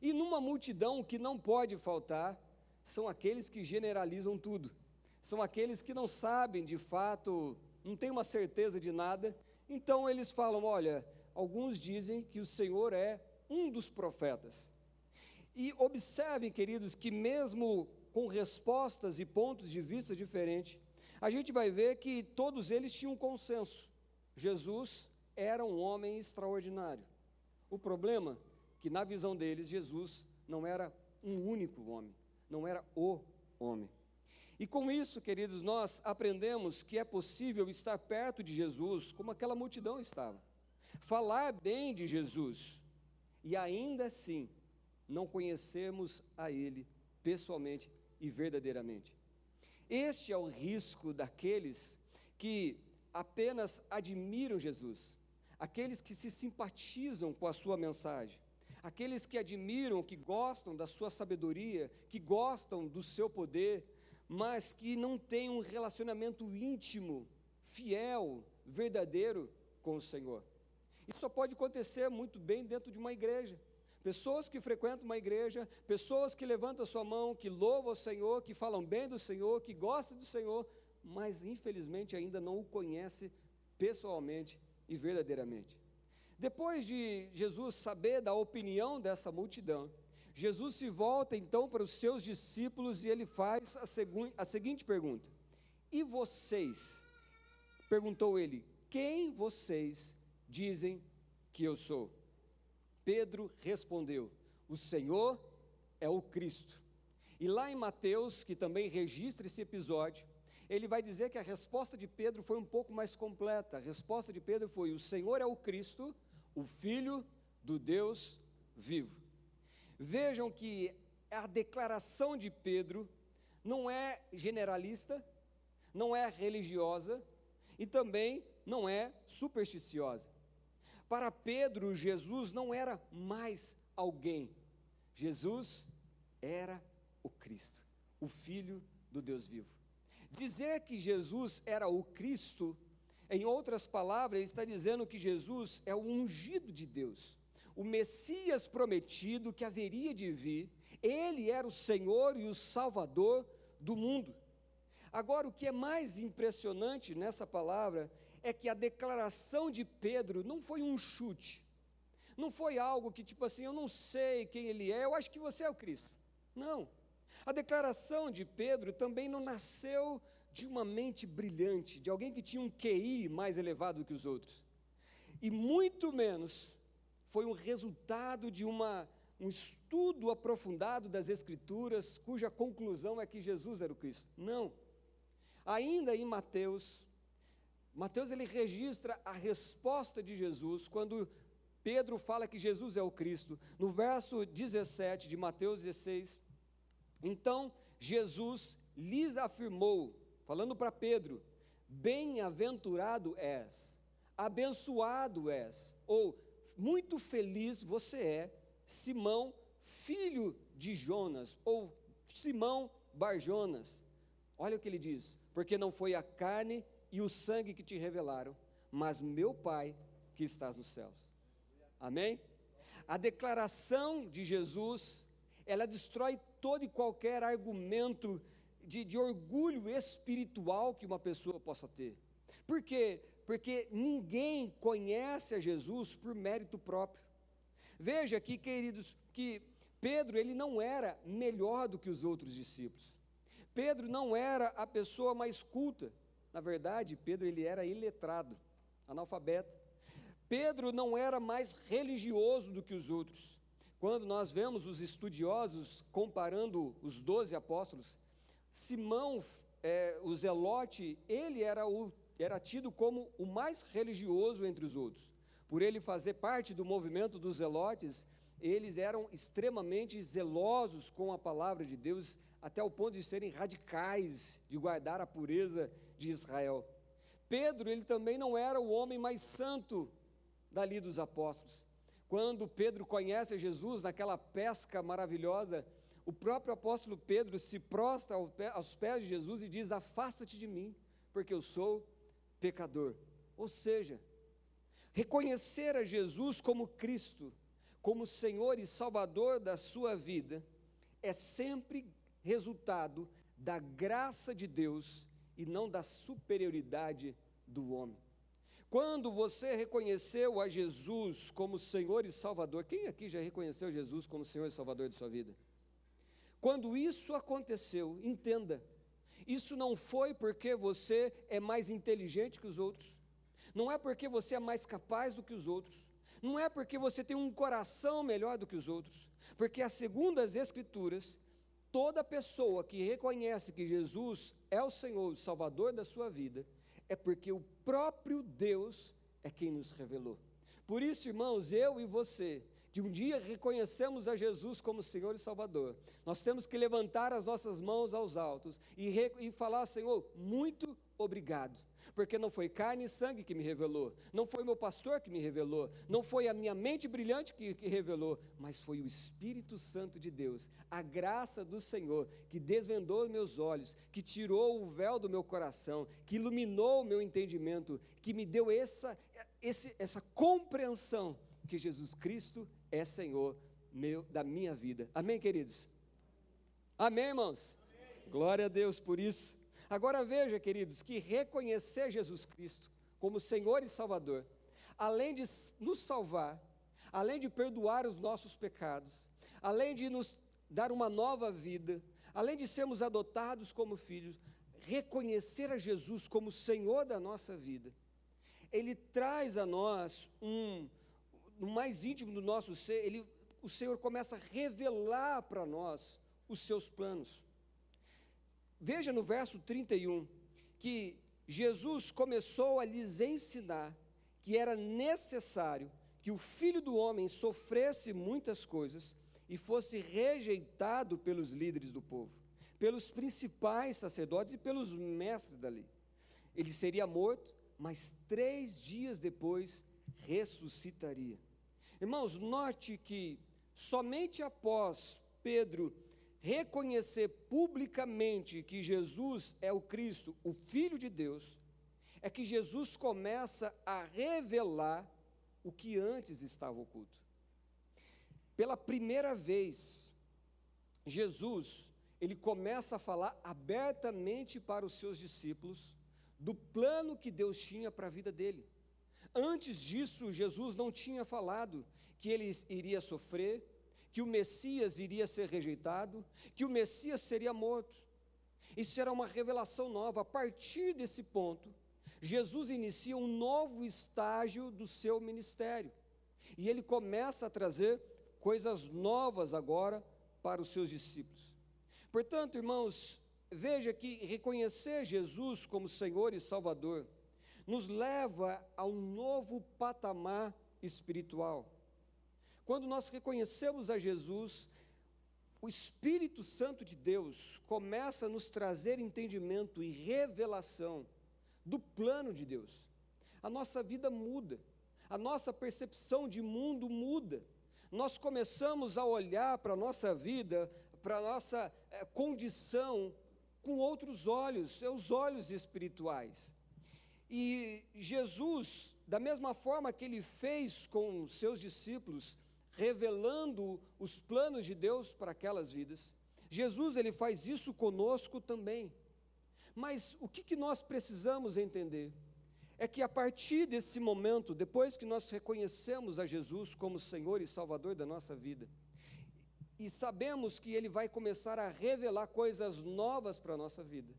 E numa multidão o que não pode faltar são aqueles que generalizam tudo, são aqueles que não sabem de fato, não têm uma certeza de nada, então eles falam, olha, alguns dizem que o Senhor é um dos profetas. E observem, queridos, que mesmo com respostas e pontos de vista diferentes, a gente vai ver que todos eles tinham um consenso. Jesus era um homem extraordinário. O problema é que na visão deles, Jesus não era um único homem, não era o homem. E com isso, queridos, nós aprendemos que é possível estar perto de Jesus como aquela multidão estava. Falar bem de Jesus e ainda assim não conhecermos a Ele pessoalmente e verdadeiramente. Este é o risco daqueles que apenas admiram Jesus, aqueles que se simpatizam com a sua mensagem, aqueles que admiram, que gostam da sua sabedoria, que gostam do seu poder, mas que não têm um relacionamento íntimo, fiel, verdadeiro com o Senhor. Isso só pode acontecer muito bem dentro de uma igreja. Pessoas que frequentam uma igreja, pessoas que levantam a sua mão, que louvam o Senhor, que falam bem do Senhor, que gostam do Senhor, mas infelizmente ainda não o conhecem pessoalmente e verdadeiramente. Depois de Jesus saber da opinião dessa multidão, Jesus se volta então para os seus discípulos e ele faz a seguinte pergunta: e vocês? Perguntou ele: quem vocês dizem que eu sou? Pedro respondeu: o Senhor é o Cristo. E lá em Mateus, que também registra esse episódio, ele vai dizer que a resposta de Pedro foi um pouco mais completa. A resposta de Pedro foi: o Senhor é o Cristo, o Filho do Deus vivo. Vejam que a declaração de Pedro não é generalista, não é religiosa e também não é supersticiosa. Para Pedro, Jesus não era mais alguém. Jesus era o Cristo, o Filho do Deus vivo. Dizer que Jesus era o Cristo, em outras palavras, ele está dizendo que Jesus é o ungido de Deus, o Messias prometido que haveria de vir. Ele era o Senhor e o Salvador do mundo. Agora, o que é mais impressionante nessa palavra é que a declaração de Pedro não foi um chute, não foi algo que tipo assim, eu não sei quem ele é, eu acho que você é o Cristo. Não, a declaração de Pedro também não nasceu de uma mente brilhante, de alguém que tinha um QI mais elevado que os outros, e muito menos foi um resultado de um estudo aprofundado das Escrituras, cuja conclusão é que Jesus era o Cristo. Não, ainda em Mateus ele registra a resposta de Jesus, quando Pedro fala que Jesus é o Cristo, no verso 17 de Mateus 16, então Jesus lhes afirmou, falando para Pedro: bem-aventurado és, abençoado és, ou muito feliz você é, Simão, filho de Jonas, ou Simão Barjonas. Olha o que ele diz: porque não foi a carne e o sangue que te revelaram, mas meu Pai que estás nos céus. Amém? A declaração de Jesus, ela destrói todo e qualquer argumento de orgulho espiritual que uma pessoa possa ter. Por quê? Porque ninguém conhece a Jesus por mérito próprio. Veja aqui, queridos, que Pedro, ele não era melhor do que os outros discípulos. Pedro não era a pessoa mais culta. Na verdade, Pedro, ele era iletrado, analfabeto. Pedro não era mais religioso do que os outros. Quando nós vemos os estudiosos comparando os 12 apóstolos, Simão, o Zelote, ele era tido como o mais religioso entre os outros. Por ele fazer parte do movimento dos zelotes, eles eram extremamente zelosos com a palavra de Deus, até o ponto de serem radicais, de guardar a pureza de Israel. Pedro, ele também não era o homem mais santo dali dos apóstolos. Quando Pedro conhece Jesus naquela pesca maravilhosa, o próprio apóstolo Pedro se prostra aos pés de Jesus e diz: afasta-te de mim, porque eu sou pecador. Ou seja, reconhecer a Jesus como Cristo, como Senhor e Salvador da sua vida, é sempre resultado da graça de Deus e não da superioridade do homem. Quando você reconheceu a Jesus como Senhor e Salvador, quem aqui já reconheceu Jesus como Senhor e Salvador de sua vida? Quando isso aconteceu, entenda, isso não foi porque você é mais inteligente que os outros, não é porque você é mais capaz do que os outros, não é porque você tem um coração melhor do que os outros, porque segundo as Escrituras, toda pessoa que reconhece que Jesus é o Senhor, o Salvador da sua vida, é porque o próprio Deus é quem nos revelou. Por isso, irmãos, eu e você, que um dia reconhecemos a Jesus como Senhor e Salvador, nós temos que levantar as nossas mãos aos altos e falar: Senhor, muito obrigado, porque não foi carne e sangue que me revelou, não foi meu pastor que me revelou, não foi a minha mente brilhante que revelou, mas foi o Espírito Santo de Deus, a graça do Senhor, que desvendou os meus olhos, que tirou o véu do meu coração, que iluminou o meu entendimento, que me deu essa compreensão que Jesus Cristo é Senhor da minha vida. Amém, queridos? Amém, irmãos? Amém. Glória a Deus por isso. Agora veja, queridos, que reconhecer Jesus Cristo como Senhor e Salvador, além de nos salvar, além de perdoar os nossos pecados, além de nos dar uma nova vida, além de sermos adotados como filhos, reconhecer a Jesus como Senhor da nossa vida, Ele traz a nós no mais íntimo do nosso ser, o Senhor começa a revelar para nós os seus planos. Veja no verso 31, que Jesus começou a lhes ensinar que era necessário que o Filho do Homem sofresse muitas coisas e fosse rejeitado pelos líderes do povo, pelos principais sacerdotes e pelos mestres da lei. Ele seria morto, mas 3 dias depois ressuscitaria. Irmãos, note que somente após Pedro reconhecer publicamente que Jesus é o Cristo, o Filho de Deus, é que Jesus começa a revelar o que antes estava oculto. Pela primeira vez, Jesus, ele começa a falar abertamente para os seus discípulos do plano que Deus tinha para a vida dele. Antes disso, Jesus não tinha falado que ele iria sofrer, que o Messias iria ser rejeitado, que o Messias seria morto. Isso era uma revelação nova. A partir desse ponto, Jesus inicia um novo estágio do seu ministério. E ele começa a trazer coisas novas agora para os seus discípulos. Portanto, irmãos, veja que reconhecer Jesus como Senhor e Salvador nos leva a um novo patamar espiritual. Quando nós reconhecemos a Jesus, o Espírito Santo de Deus começa a nos trazer entendimento e revelação do plano de Deus. A nossa vida muda, a nossa percepção de mundo muda. Nós começamos a olhar para a nossa vida, para a nossa condição com outros olhos, os olhos espirituais. E Jesus, da mesma forma que ele fez com os seus discípulos, revelando os planos de Deus para aquelas vidas, Jesus, ele faz isso conosco também. Mas o que nós precisamos entender? É que a partir desse momento, depois que nós reconhecemos a Jesus como Senhor e Salvador da nossa vida, e sabemos que ele vai começar a revelar coisas novas para a nossa vida,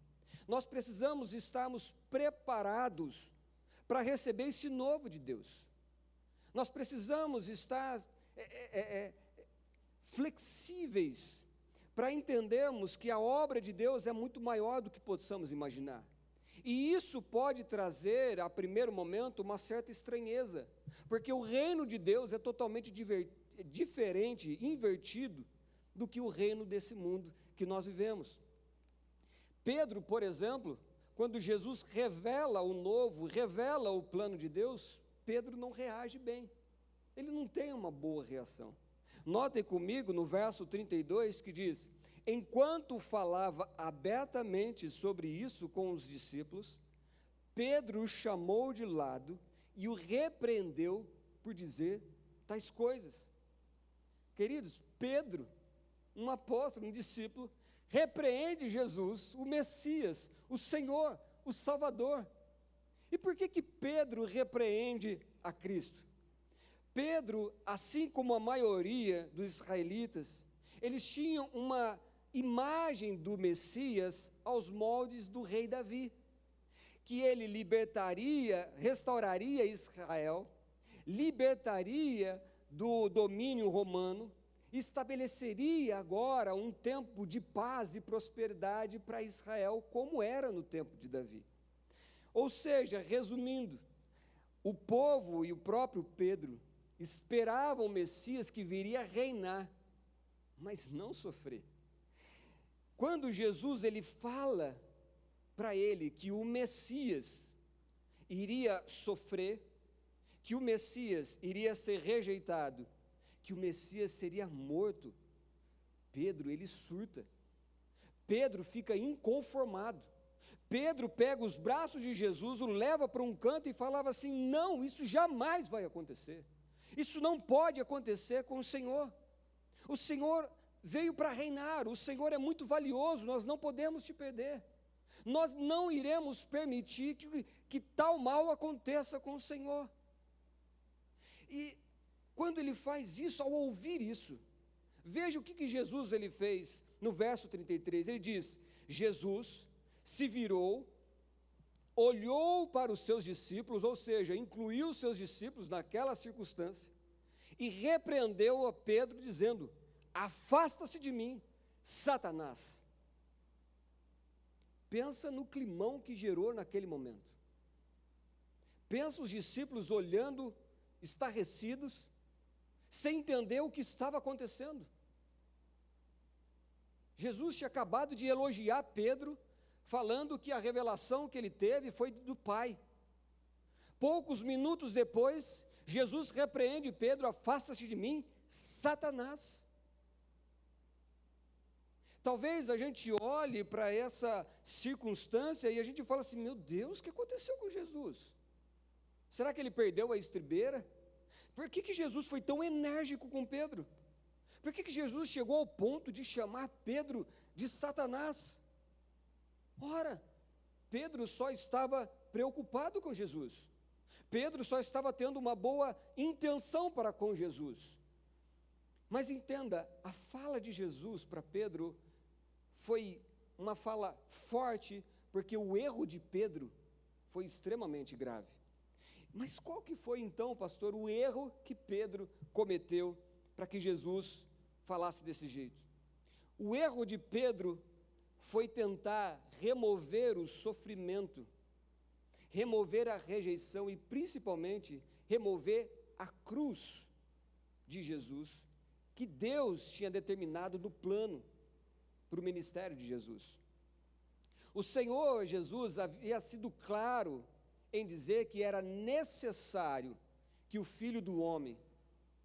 nós precisamos estarmos preparados para receber esse novo de Deus. Nós precisamos estar flexíveis para entendermos que a obra de Deus é muito maior do que possamos imaginar. E isso pode trazer, a primeiro momento, uma certa estranheza, porque o reino de Deus é totalmente diferente, invertido, do que o reino desse mundo que nós vivemos. Pedro, por exemplo, quando Jesus revela o novo, revela o plano de Deus, Pedro não reage bem. Ele não tem uma boa reação. Notem comigo no verso 32 que diz: enquanto falava abertamente sobre isso com os discípulos, Pedro o chamou de lado e o repreendeu por dizer tais coisas. Queridos, Pedro, um apóstolo, um discípulo, repreende Jesus, o Messias, o Senhor, o Salvador. E por que Pedro repreende a Cristo? Pedro, assim como a maioria dos israelitas, eles tinham uma imagem do Messias aos moldes do rei Davi, que ele libertaria, restauraria Israel, libertaria do domínio romano, estabeleceria agora um tempo de paz e prosperidade para Israel, como era no tempo de Davi. Ou seja, resumindo, o povo e o próprio Pedro esperavam o Messias que viria reinar, mas não sofrer. Quando Jesus ele fala para ele que o Messias iria sofrer, que o Messias iria ser rejeitado, que o Messias seria morto, Pedro ele surta. Pedro fica inconformado. Pedro pega os braços de Jesus, o leva para um canto e falava assim: não, isso jamais vai acontecer. Isso não pode acontecer com o Senhor. O Senhor veio para reinar, o Senhor é muito valioso, nós não podemos te perder. Nós não iremos permitir que tal mal aconteça com o Senhor. E quando ele faz isso, ao ouvir isso, veja o que Jesus ele fez no verso 33, ele diz: Jesus se virou, olhou para os seus discípulos, ou seja, incluiu os seus discípulos naquela circunstância, e repreendeu a Pedro, dizendo: afasta-se de mim, Satanás. Pensa no climão que gerou naquele momento. Pensa os discípulos olhando, estarrecidos, sem entender o que estava acontecendo. Jesus tinha acabado de elogiar Pedro, falando que a revelação que ele teve foi do Pai. Poucos minutos depois, Jesus repreende Pedro: afasta-se de mim, Satanás. Talvez a gente olhe para essa circunstância e a gente fala assim: meu Deus, o que aconteceu com Jesus? Será que ele perdeu a estribeira? Por que Jesus foi tão enérgico com Pedro? Por que Jesus chegou ao ponto de chamar Pedro de Satanás? Ora, Pedro só estava preocupado com Jesus. Pedro só estava tendo uma boa intenção para com Jesus. Mas entenda, a fala de Jesus para Pedro foi uma fala forte, porque o erro de Pedro foi extremamente grave. Mas qual que foi então, pastor, o erro que Pedro cometeu para que Jesus falasse desse jeito? O erro de Pedro foi tentar remover o sofrimento, remover a rejeição e principalmente remover a cruz de Jesus, que Deus tinha determinado no plano para o ministério de Jesus. O Senhor Jesus havia sido claro em dizer que era necessário que o Filho do Homem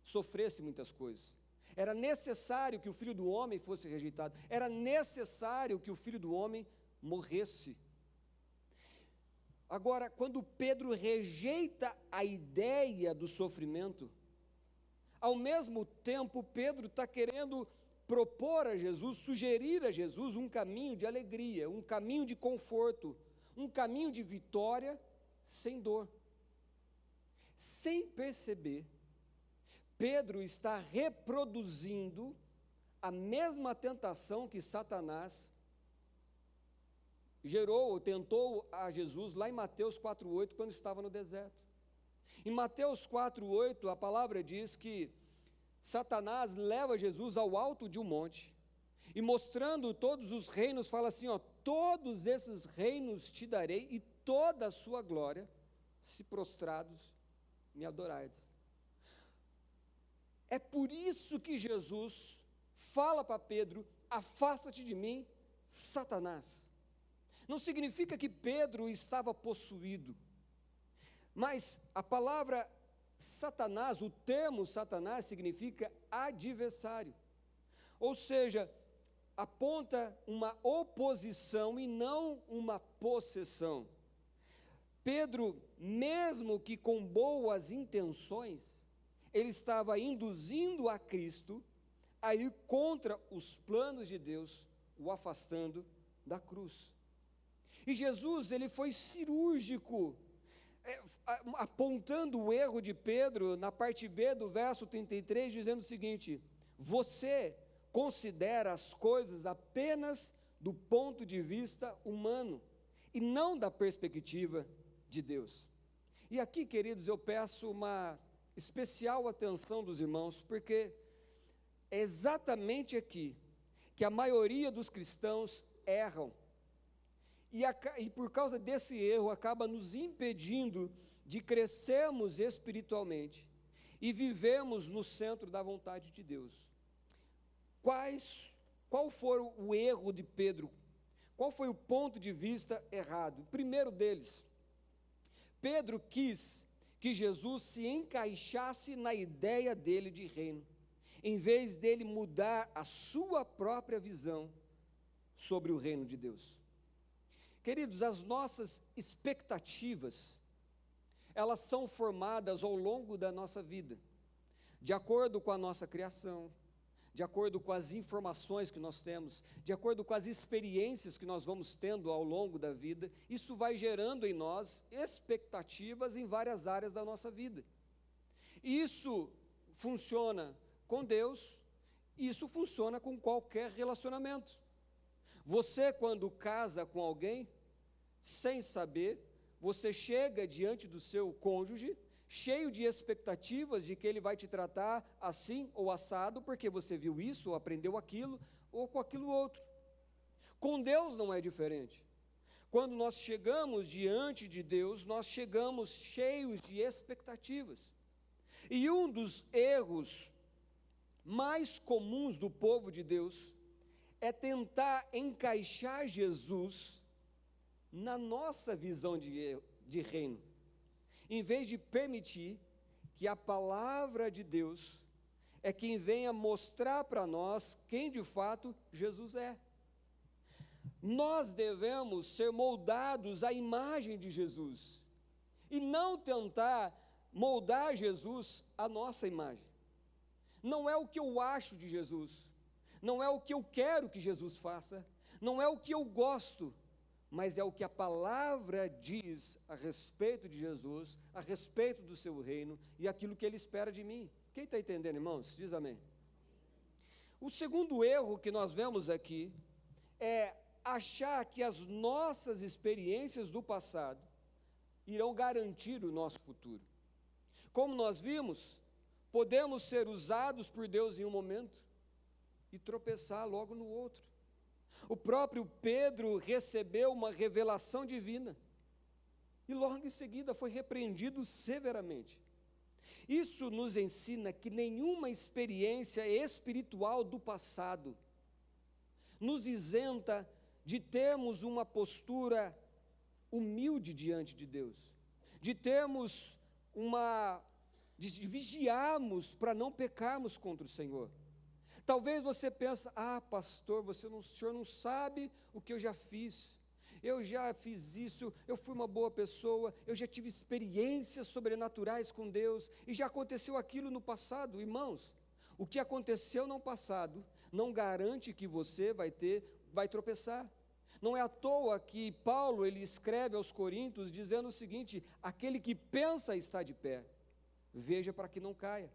sofresse muitas coisas. Era necessário que o Filho do Homem fosse rejeitado. Era necessário que o Filho do Homem morresse. Agora, quando Pedro rejeita a ideia do sofrimento, ao mesmo tempo Pedro está querendo propor a Jesus, sugerir a Jesus um caminho de alegria, um caminho de conforto, um caminho de vitória sem dor. Sem perceber, Pedro está reproduzindo a mesma tentação que Satanás gerou ou tentou a Jesus lá em Mateus 4,8, quando estava no deserto. Em Mateus 4,8, a palavra diz que Satanás leva Jesus ao alto de um monte e, mostrando todos os reinos, fala assim: ó, todos esses reinos te darei e toda a sua glória, se prostrados me adorardes. É por isso que Jesus fala para Pedro: afasta-te de mim, Satanás. Não significa que Pedro estava possuído, mas a palavra Satanás, o termo Satanás significa adversário, ou seja, aponta uma oposição e não uma possessão. Pedro, mesmo que com boas intenções, ele estava induzindo a Cristo a ir contra os planos de Deus, o afastando da cruz. E Jesus, ele foi cirúrgico, apontando o erro de Pedro na parte B do verso 33, dizendo o seguinte: você considera as coisas apenas do ponto de vista humano e não da perspectiva de Deus. E aqui, queridos, eu peço uma especial atenção dos irmãos, porque é exatamente aqui que a maioria dos cristãos erram. E por causa desse erro, acaba nos impedindo de crescermos espiritualmente e vivemos no centro da vontade de Deus. Qual foi o erro de Pedro? Qual foi o ponto de vista errado? O primeiro deles, Pedro quis que Jesus se encaixasse na ideia dele de reino, em vez dele mudar a sua própria visão sobre o reino de Deus. Queridos, as nossas expectativas, elas são formadas ao longo da nossa vida, de acordo com a nossa criação, de acordo com as informações que nós temos, de acordo com as experiências que nós vamos tendo ao longo da vida. Isso vai gerando em nós expectativas em várias áreas da nossa vida. Isso funciona com Deus, e isso funciona com qualquer relacionamento. Você, quando casa com alguém, sem saber, você chega diante do seu cônjuge, cheio de expectativas de que ele vai te tratar assim ou assado, porque você viu isso, ou aprendeu aquilo, ou com aquilo outro. Com Deus não é diferente. Quando nós chegamos diante de Deus, nós chegamos cheios de expectativas. E um dos erros mais comuns do povo de Deus é tentar encaixar Jesus na nossa visão de reino, em vez de permitir que a palavra de Deus é quem venha mostrar para nós quem de fato Jesus é. Nós devemos ser moldados à imagem de Jesus, e não tentar moldar Jesus à nossa imagem. Não é o que eu acho de Jesus, não é o que eu quero que Jesus faça, não é o que eu gosto, mas é o que a palavra diz a respeito de Jesus, a respeito do seu reino e aquilo que ele espera de mim. Quem está entendendo, irmãos? Diz amém. O segundo erro que nós vemos aqui é achar que as nossas experiências do passado irão garantir o nosso futuro. Como nós vimos, podemos ser usados por Deus em um momento e tropeçar logo no outro. O próprio Pedro recebeu uma revelação divina e logo em seguida foi repreendido severamente. Isso nos ensina que nenhuma experiência espiritual do passado nos isenta de termos uma postura humilde diante de Deus, de vigiarmos para não pecarmos contra o Senhor. Talvez você pense, pastor, o senhor não sabe o que eu já fiz isso, eu fui uma boa pessoa, eu já tive experiências sobrenaturais com Deus, e já aconteceu aquilo no passado. Irmãos, o que aconteceu no passado não garante que você vai tropeçar. Não é à toa que Paulo, ele escreve aos Coríntios dizendo o seguinte: aquele que pensa estar de pé, veja para que não caia.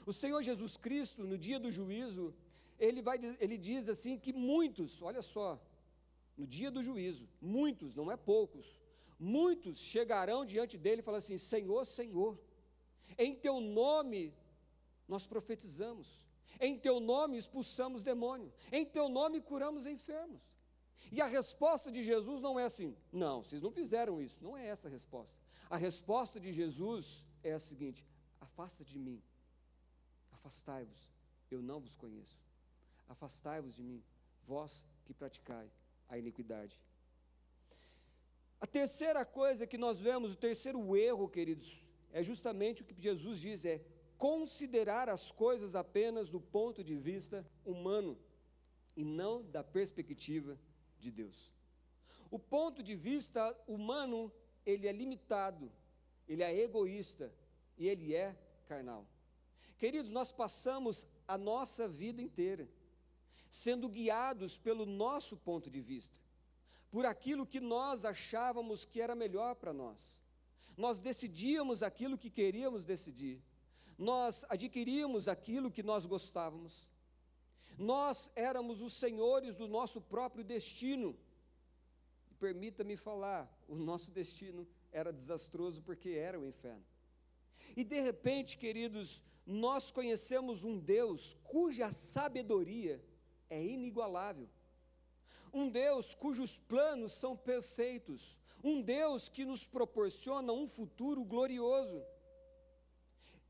O Senhor Jesus Cristo, no dia do juízo, ele diz assim que muitos, olha só, no dia do juízo, muitos, não é poucos, muitos chegarão diante dele e falarão assim: Senhor, Senhor, em teu nome nós profetizamos, em teu nome expulsamos demônio, em teu nome curamos enfermos. E a resposta de Jesus não é assim: não, vocês não fizeram isso. Não é essa a resposta. A resposta de Jesus é a seguinte: afasta de mim, afastai-vos, eu não vos conheço. Afastai-vos de mim, vós que praticai a iniquidade. A terceira coisa que nós vemos, o terceiro erro, queridos, é justamente o que Jesus diz, é considerar as coisas apenas do ponto de vista humano e não da perspectiva de Deus. O ponto de vista humano, ele é limitado, ele é egoísta e ele é carnal. Queridos, nós passamos a nossa vida inteira sendo guiados pelo nosso ponto de vista, por aquilo que nós achávamos que era melhor para nós. Nós decidíamos aquilo que queríamos decidir, nós adquiríamos aquilo que nós gostávamos, nós éramos os senhores do nosso próprio destino. E permita-me falar, o nosso destino era desastroso porque era o inferno. E de repente, queridos, nós conhecemos um Deus cuja sabedoria é inigualável, um Deus cujos planos são perfeitos, um Deus que nos proporciona um futuro glorioso.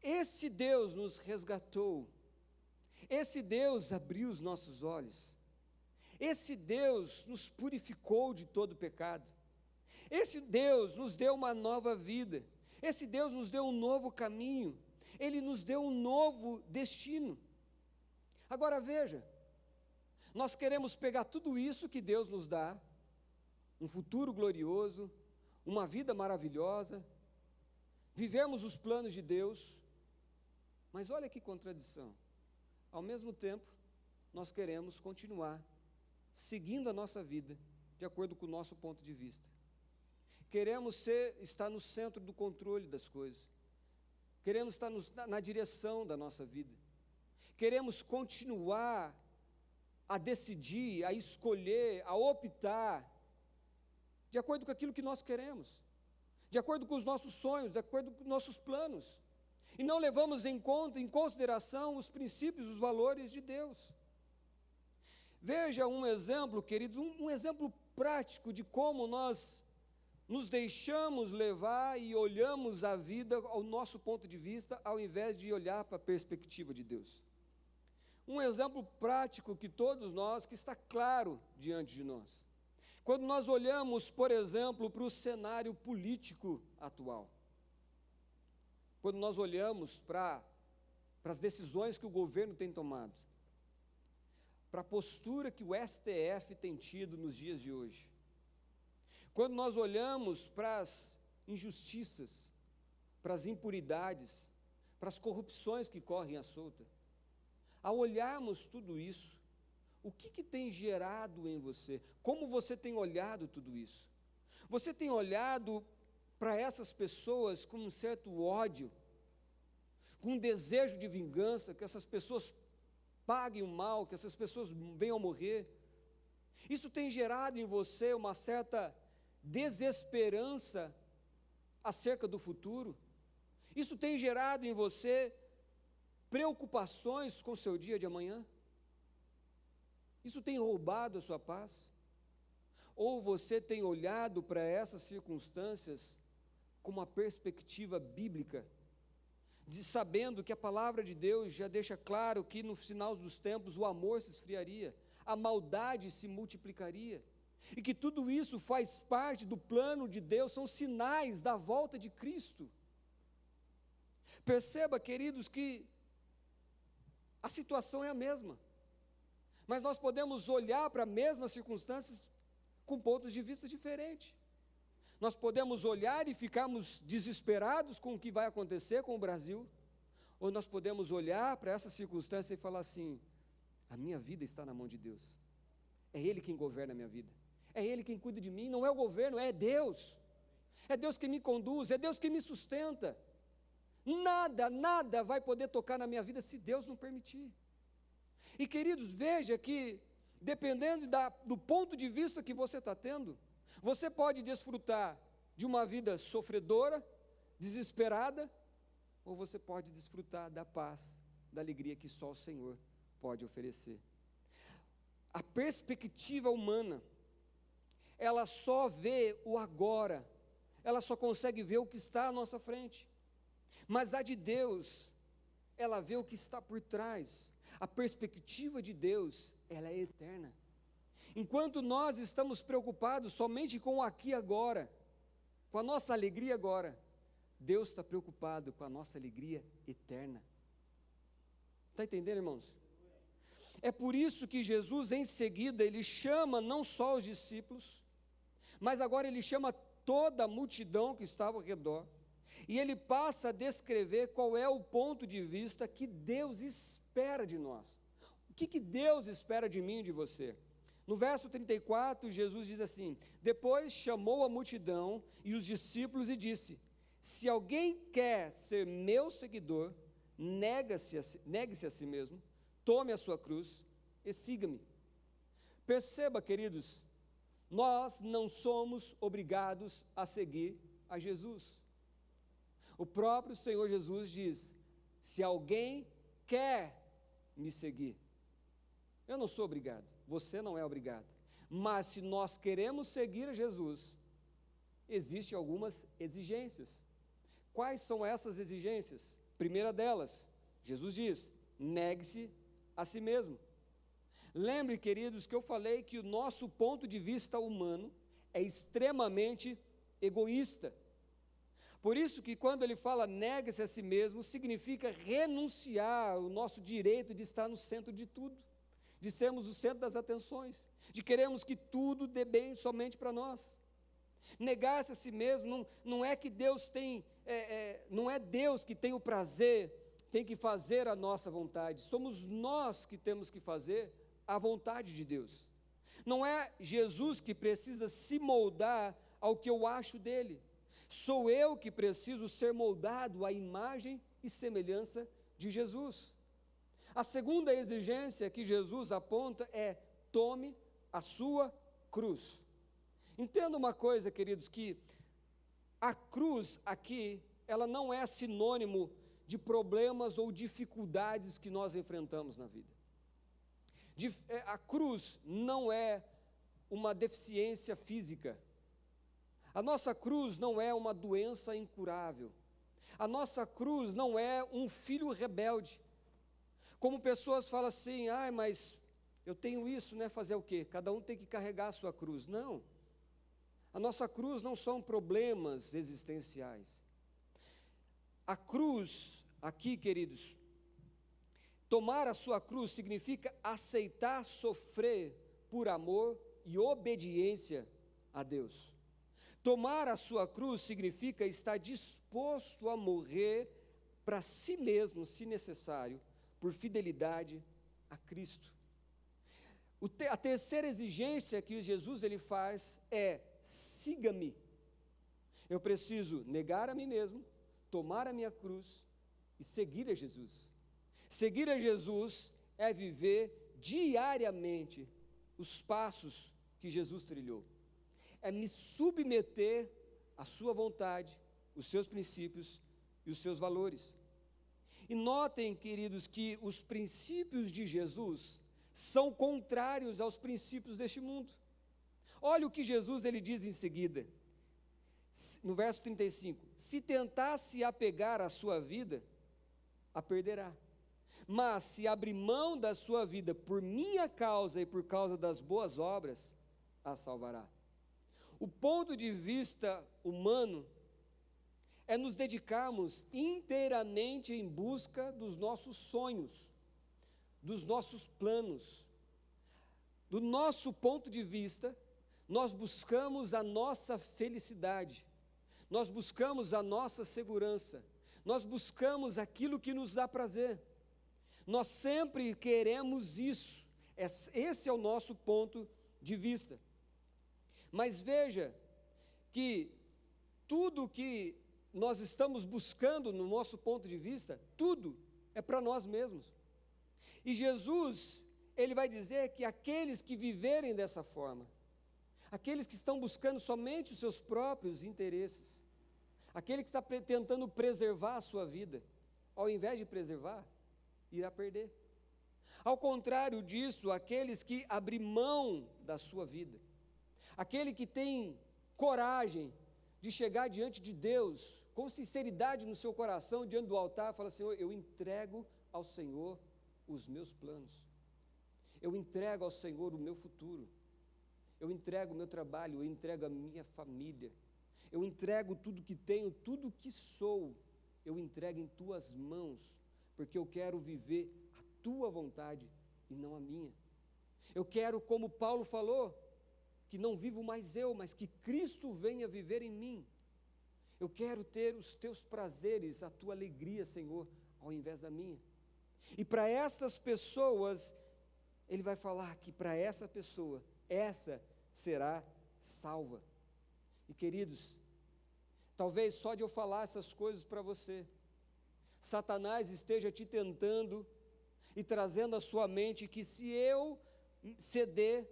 Esse Deus nos resgatou, esse Deus abriu os nossos olhos, esse Deus nos purificou de todo pecado, esse Deus nos deu uma nova vida, esse Deus nos deu um novo caminho, Ele nos deu um novo destino. Agora veja, nós queremos pegar tudo isso que Deus nos dá, um futuro glorioso, uma vida maravilhosa, vivemos os planos de Deus, mas olha que contradição. Ao mesmo tempo, nós queremos continuar seguindo a nossa vida de acordo com o nosso ponto de vista. Queremos estar no centro do controle das coisas. Queremos estar na direção da nossa vida. Queremos continuar a decidir, a escolher, a optar de acordo com aquilo que nós queremos, de acordo com os nossos sonhos, de acordo com os nossos planos. E não levamos em consideração os princípios, os valores de Deus. Veja um exemplo, queridos, um exemplo prático de como nós nos deixamos levar e olhamos a vida ao nosso ponto de vista, ao invés de olhar para a perspectiva de Deus. Um exemplo prático que todos nós, que está claro diante de nós. Quando nós olhamos, por exemplo, para o cenário político atual, quando nós olhamos para as decisões que o governo tem tomado, para a postura que o STF tem tido nos dias de hoje, quando nós olhamos para as injustiças, para as impuridades, para as corrupções que correm à solta, ao olharmos tudo isso, o que tem gerado em você? Como você tem olhado tudo isso? Você tem olhado para essas pessoas com um certo ódio, com um desejo de vingança, que essas pessoas paguem o mal, que essas pessoas venham a morrer? Isso tem gerado em você uma certa desesperança acerca do futuro? Isso tem gerado em você preocupações com o seu dia de amanhã? Isso tem roubado a sua paz? Ou você tem olhado para essas circunstâncias com uma perspectiva bíblica, sabendo que a palavra de Deus já deixa claro que no final dos tempos o amor se esfriaria, a maldade se multiplicaria, e que tudo isso faz parte do plano de Deus, são sinais da volta de Cristo. Perceba, queridos, que a situação é a mesma, mas nós podemos olhar para as mesmas circunstâncias com pontos de vista diferentes. Nós podemos olhar e ficarmos desesperados com o que vai acontecer com o Brasil, ou nós podemos olhar para essa circunstância e falar assim: a minha vida está na mão de Deus, é Ele quem governa a minha vida, é Ele quem cuida de mim, não é o governo, é Deus que me conduz, é Deus que me sustenta. Nada vai poder tocar na minha vida se Deus não permitir. E queridos, veja que, dependendo do ponto de vista que você está tendo, você pode desfrutar de uma vida sofredora, desesperada, ou você pode desfrutar da paz, da alegria que só o Senhor pode oferecer. A perspectiva humana, ela só vê o agora, ela só consegue ver o que está à nossa frente. Mas a de Deus, ela vê o que está por trás. A perspectiva de Deus, ela é eterna. Enquanto nós estamos preocupados somente com o aqui e agora, com a nossa alegria agora, Deus está preocupado com a nossa alegria eterna. Está entendendo, irmãos? É por isso que Jesus, em seguida, Ele chama não só os discípulos, mas agora Ele chama toda a multidão que estava ao redor, e Ele passa a descrever qual é o ponto de vista que Deus espera de nós. O que Deus espera de mim e de você? No verso 34, Jesus diz assim: depois chamou a multidão e os discípulos e disse: se alguém quer ser meu seguidor, negue-se a si mesmo, tome a sua cruz e siga-me. Perceba, queridos, nós não somos obrigados a seguir a Jesus. O próprio Senhor Jesus diz: se alguém quer me seguir, eu não sou obrigado, você não é obrigado, mas se nós queremos seguir a Jesus, existem algumas exigências. Quais são essas exigências? primeira delas, Jesus diz: negue-se a si mesmo. Lembre, queridos, que eu falei que o nosso ponto de vista humano é extremamente egoísta. Por isso que quando ele fala negue-se a si mesmo, significa renunciar ao nosso direito de estar no centro de tudo, de sermos o centro das atenções, de queremos que tudo dê bem somente para nós. Negar-se a si mesmo não é que Deus tem, não é Deus que tem o prazer, tem que fazer a nossa vontade, somos nós que temos que fazer a vontade de Deus. Não é Jesus que precisa se moldar ao que eu acho dele, sou eu que preciso ser moldado à imagem e semelhança de Jesus. A segunda exigência que Jesus aponta é: tome a sua cruz. Entenda uma coisa, queridos, que a cruz aqui, ela não é sinônimo de problemas ou dificuldades que nós enfrentamos na vida. A cruz não é uma deficiência física. A nossa cruz não é uma doença incurável. A nossa cruz não é um filho rebelde. Como pessoas falam assim: mas eu tenho isso, né? Fazer o quê? Cada um tem que carregar a sua cruz. Não. A nossa cruz não são problemas existenciais. A cruz, aqui, queridos, tomar a sua cruz significa aceitar sofrer por amor e obediência a Deus. Tomar a sua cruz significa estar disposto a morrer para si mesmo, se necessário, por fidelidade a Cristo. A terceira exigência que Jesus ele faz é: siga-me. Eu preciso negar a mim mesmo, tomar a minha cruz e seguir a Jesus. Seguir a Jesus é viver diariamente os passos que Jesus trilhou. É me submeter à sua vontade, os seus princípios e os seus valores. E notem, queridos, que os princípios de Jesus são contrários aos princípios deste mundo. Olha o que Jesus ele diz em seguida, no verso 35: se tentar se apegar à sua vida, a perderá. Mas se abrir mão da sua vida por minha causa e por causa das boas obras, a salvará. O ponto de vista humano é nos dedicarmos inteiramente em busca dos nossos sonhos, dos nossos planos. Do nosso ponto de vista, nós buscamos a nossa felicidade, nós buscamos a nossa segurança, nós buscamos aquilo que nos dá prazer. Nós sempre queremos isso, esse é o nosso ponto de vista. Mas veja que tudo que nós estamos buscando no nosso ponto de vista, tudo é para nós mesmos. E Jesus, ele vai dizer que aqueles que viverem dessa forma, aqueles que estão buscando somente os seus próprios interesses, aquele que está tentando preservar a sua vida, ao invés de preservar, irá perder. Ao contrário disso, aqueles que abrem mão da sua vida, aquele que tem coragem de chegar diante de Deus, com sinceridade no seu coração, diante do altar, fala: Senhor, eu entrego ao Senhor os meus planos, eu entrego ao Senhor o meu futuro, eu entrego o meu trabalho, eu entrego a minha família, eu entrego tudo que tenho, tudo que sou, eu entrego em tuas mãos, porque eu quero viver a tua vontade e não a minha. Eu quero, como Paulo falou, que não vivo mais eu, mas que Cristo venha viver em mim. Eu quero ter os teus prazeres, a tua alegria, Senhor, ao invés da minha. E para essas pessoas, ele vai falar que para essa pessoa, essa será salva. E queridos, talvez só de eu falar essas coisas para você, Satanás esteja te tentando e trazendo à sua mente que se eu ceder,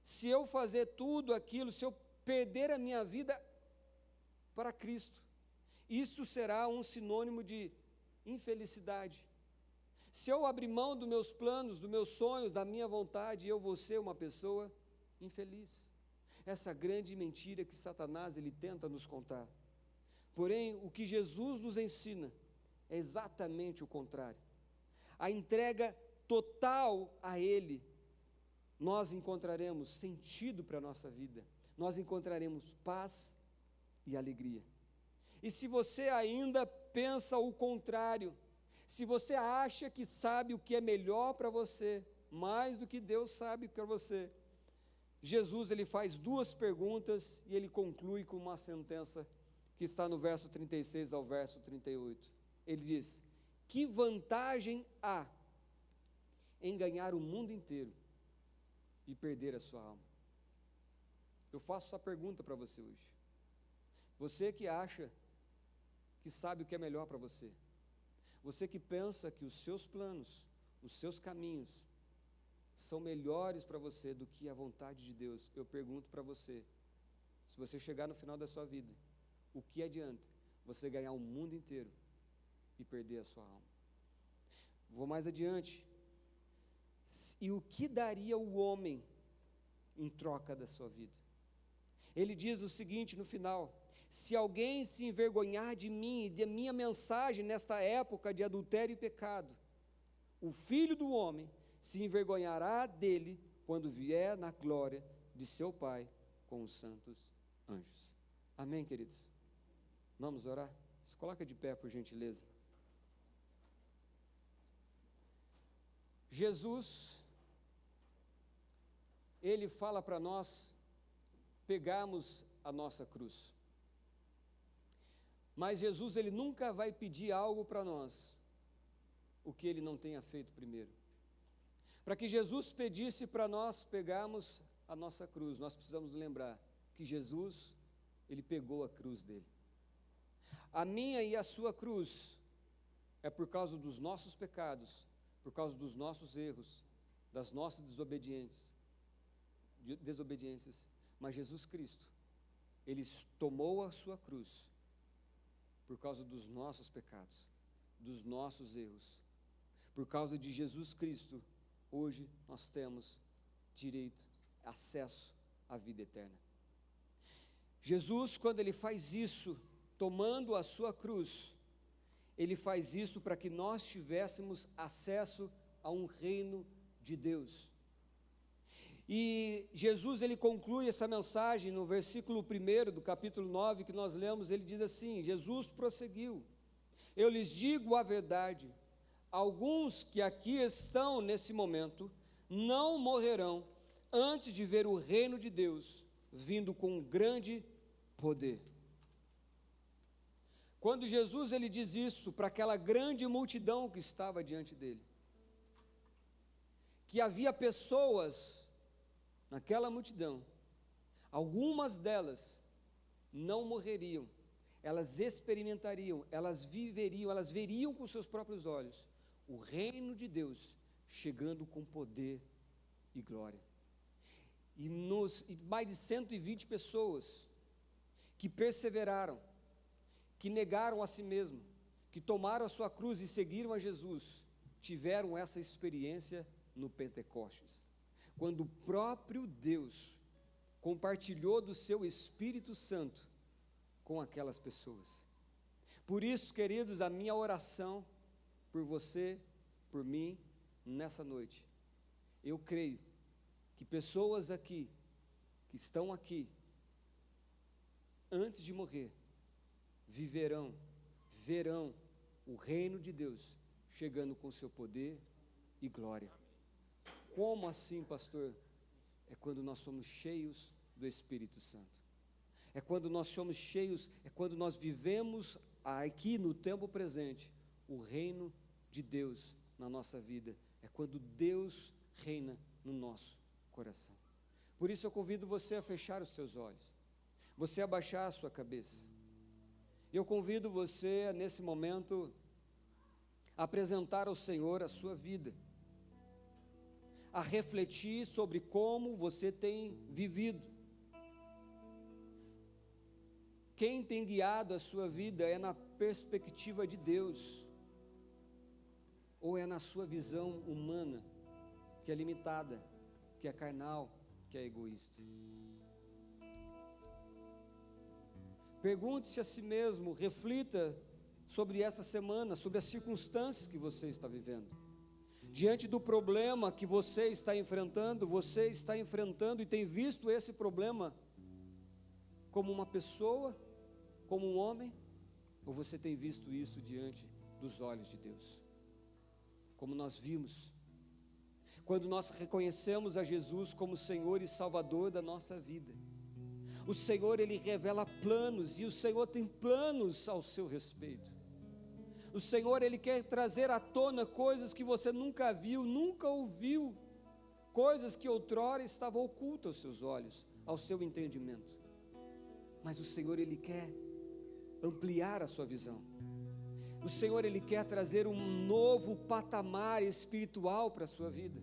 se eu fazer tudo aquilo, se eu perder a minha vida para Cristo, isso será um sinônimo de infelicidade. Se eu abrir mão dos meus planos, dos meus sonhos, da minha vontade, eu vou ser uma pessoa infeliz. Essa grande mentira que Satanás ele tenta nos contar. Porém, o que Jesus nos ensina é exatamente o contrário. A entrega total a Ele, nós encontraremos sentido para a nossa vida, nós encontraremos paz e alegria. E se você ainda pensa o contrário, se você acha que sabe o que é melhor para você, mais do que Deus sabe para você, Jesus ele faz duas perguntas e ele conclui com uma sentença que está no verso 36 ao verso 38. Ele diz: que vantagem há em ganhar o mundo inteiro e perder a sua alma? Eu faço essa pergunta para você hoje. Você que acha que sabe o que é melhor para você, você que pensa que os seus planos, os seus caminhos são melhores para você do que a vontade de Deus, eu pergunto para você, se você chegar no final da sua vida, o que adianta você ganhar o mundo inteiro e perder a sua alma? Vou mais adiante. E o que daria o homem em troca da sua vida? Ele diz o seguinte no final: se alguém se envergonhar de mim e de minha mensagem nesta época de adultério e pecado, o Filho do Homem se envergonhará dele quando vier na glória de seu Pai com os santos anjos. Amém, queridos? Vamos orar? Se coloca de pé, por gentileza. Jesus, Ele fala para nós pegarmos a nossa cruz. Mas Jesus, Ele nunca vai pedir algo para nós, o que Ele não tenha feito primeiro. Para que Jesus pedisse para nós pegarmos a nossa cruz, nós precisamos lembrar que Jesus, Ele pegou a cruz dele. A minha e a sua cruz é por causa dos nossos pecados, por causa dos nossos erros, das nossas desobediências. Mas Jesus Cristo, Ele tomou a sua cruz por causa dos nossos pecados, dos nossos erros. Por causa de Jesus Cristo, hoje nós temos direito, acesso à vida eterna. Jesus, quando Ele faz isso, tomando a sua cruz, Ele faz isso para que nós tivéssemos acesso a um reino de Deus. E Jesus, Ele conclui essa mensagem no versículo 1 do capítulo 9 que nós lemos. Ele diz assim, Jesus prosseguiu: eu lhes digo a verdade, alguns que aqui estão nesse momento não morrerão antes de ver o reino de Deus vindo com grande poder. Quando Jesus ele diz isso para aquela grande multidão que estava diante dele, que havia pessoas naquela multidão, algumas delas não morreriam, elas experimentariam, elas viveriam, elas veriam com seus próprios olhos o reino de Deus chegando com poder e glória. E mais de 120 pessoas que perseveraram, que negaram a si mesmo, que tomaram a sua cruz e seguiram a Jesus, tiveram essa experiência no Pentecostes, quando o próprio Deus compartilhou do seu Espírito Santo com aquelas pessoas. Por isso, queridos, a minha oração por você, por mim, nessa noite, eu creio que pessoas aqui, que estão aqui, antes de morrer, verão o reino de Deus chegando com seu poder e glória. Como assim, pastor? É quando nós somos cheios do Espírito Santo. É quando nós somos cheios, é quando nós vivemos aqui no tempo presente o reino de Deus na nossa vida. É quando Deus reina no nosso coração. Por isso eu convido você a fechar os seus olhos, você a baixar a sua cabeça. Eu convido você, nesse momento, a apresentar ao Senhor a sua vida, a refletir sobre como você tem vivido. Quem tem guiado a sua vida é na perspectiva de Deus, ou é na sua visão humana, que é limitada, que é carnal, que é egoísta? Pergunte-se a si mesmo, reflita sobre esta semana, sobre as circunstâncias que você está vivendo. Diante do problema que você está enfrentando e tem visto esse problema como uma pessoa, como um homem, ou você tem visto isso diante dos olhos de Deus? Como nós vimos, quando nós reconhecemos a Jesus como Senhor e Salvador da nossa vida, o Senhor, Ele revela planos, e o Senhor tem planos ao seu respeito. O Senhor, Ele quer trazer à tona coisas que você nunca viu, nunca ouviu, coisas que outrora estavam ocultas aos seus olhos, ao seu entendimento. Mas o Senhor, Ele quer ampliar a sua visão. O Senhor, Ele quer trazer um novo patamar espiritual para a sua vida,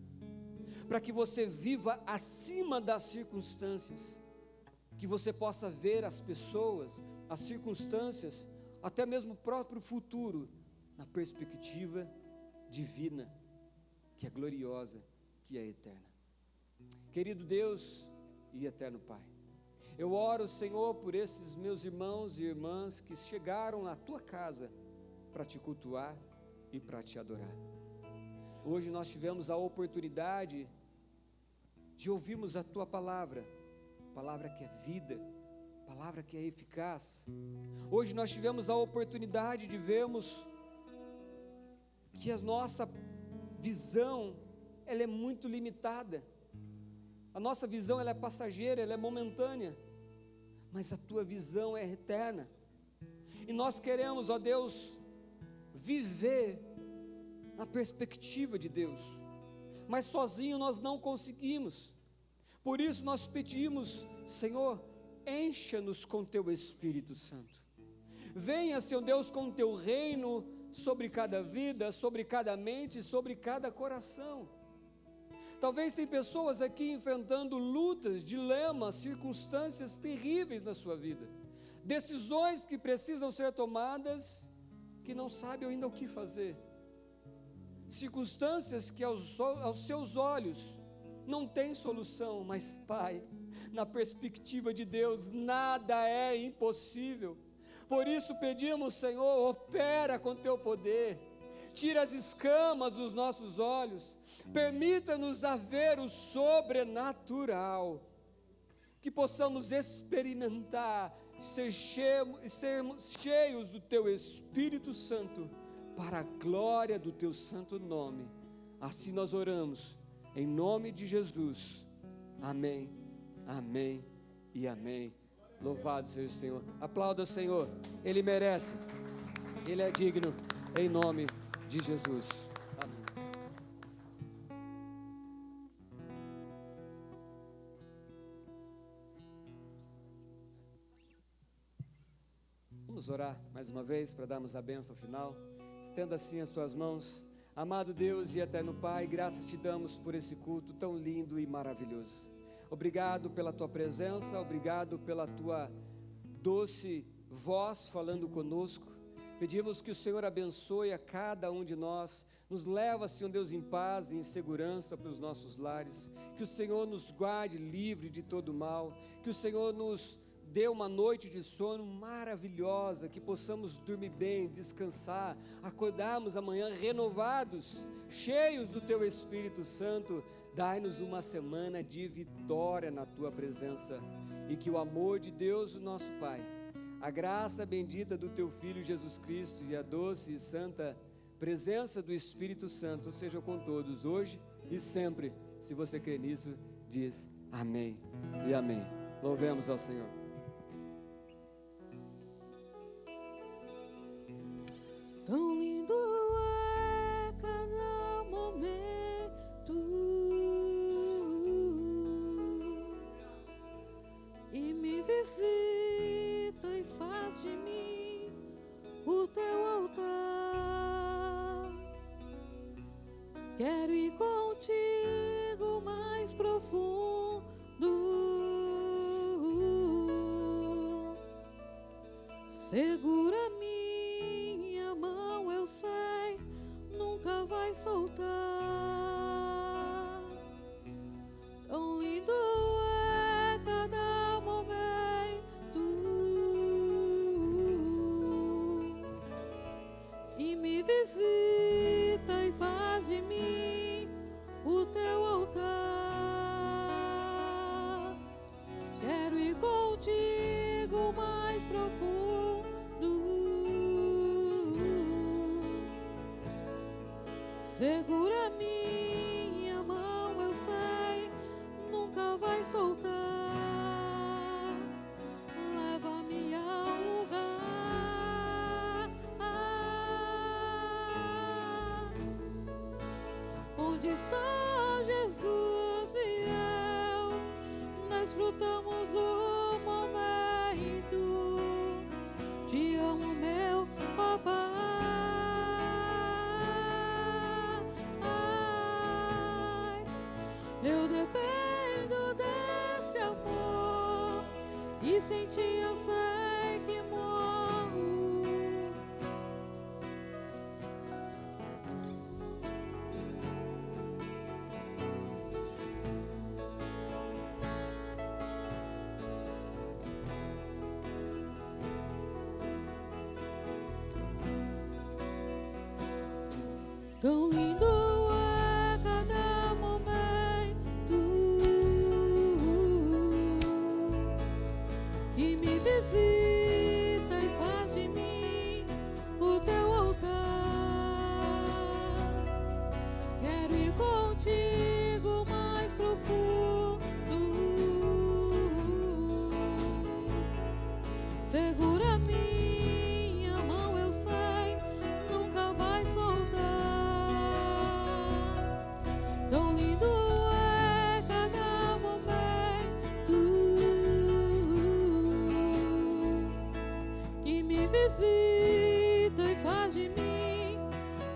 para que você viva acima das circunstâncias, que você possa ver as pessoas, as circunstâncias, até mesmo o próprio futuro, na perspectiva divina, que é gloriosa, que é eterna. Querido Deus e eterno Pai, eu oro, Senhor, por esses meus irmãos e irmãs que chegaram na Tua casa para Te cultuar e para Te adorar. Hoje nós tivemos a oportunidade de ouvirmos a Tua palavra que é vida, palavra que é eficaz. Hoje nós tivemos a oportunidade de vermos que a nossa visão, ela é muito limitada. A nossa visão, ela é passageira, ela é momentânea, mas a Tua visão é eterna. E nós queremos, ó Deus, viver na perspectiva de Deus, mas sozinho nós não conseguimos. Por isso nós pedimos, Senhor, encha-nos com Teu Espírito Santo. Venha, Senhor Deus, com o Teu reino sobre cada vida, sobre cada mente, sobre cada coração. Talvez tem pessoas aqui enfrentando lutas, dilemas, circunstâncias terríveis na sua vida, decisões que precisam ser tomadas, que não sabem ainda o que fazer, circunstâncias que aos seus olhos não tem solução, mas Pai, na perspectiva de Deus, nada é impossível. Por isso pedimos, Senhor, opera com Teu poder, tira as escamas dos nossos olhos, permita-nos a ver o sobrenatural, que possamos experimentar, sermos cheios do Teu Espírito Santo, para a glória do Teu santo nome. Assim nós oramos, em nome de Jesus, amém, amém e amém. Louvado seja o Senhor. Aplauda o Senhor, Ele merece, Ele é digno, em nome de Jesus. Amém. Vamos orar mais uma vez para darmos a bênção final. Estenda assim as tuas mãos. Amado Deus e eterno Pai, graças Te damos por esse culto tão lindo e maravilhoso. Obrigado pela Tua presença, obrigado pela Tua doce voz falando conosco. Pedimos que o Senhor abençoe a cada um de nós, nos leva, Senhor Deus, em paz e em segurança para os nossos lares, que o Senhor nos guarde livre de todo mal, que o Senhor nos dê uma noite de sono maravilhosa, que possamos dormir bem, descansar, acordarmos amanhã renovados, cheios do Teu Espírito Santo. Dai-nos uma semana de vitória na Tua presença, e que o amor de Deus, o nosso Pai, a graça bendita do Teu Filho Jesus Cristo e a doce e santa presença do Espírito Santo seja com todos, hoje e sempre. Se você crê nisso, diz amém e amém. Louvemos ao Senhor. Tão lindo é cada momento, e me visita e faz de mim o Teu altar. Quero ir contigo mais profundo, segura minha mão, eu sei, nunca vai soltar. Tão lindo é cada momento, Segura minha mão, eu sei, nunca vai soltar. Leva-me ao lugar onde só Jesus e eu desfrutamos o momento. Te amo, meu papai. Eu dependo desse amor e sem ti eu sei que morro. Tão lindo é cada momento que me visita e faz de mim o teu altar. Quero ir contigo mais profundo. Segura minha mão, eu sei, nunca vai soltar. Tão lindo é cada momento que me visita e faz de mim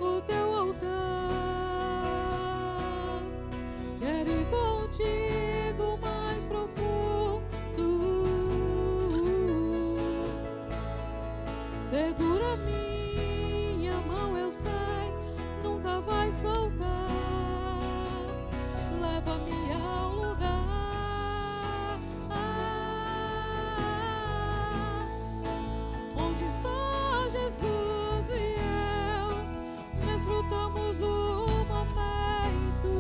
o teu altar. Quero ir contigo mais profundo. Segura minha mão, eu sei, nunca vai soltar. Leva-me ao lugar onde só Jesus e eu desfrutamos o momento.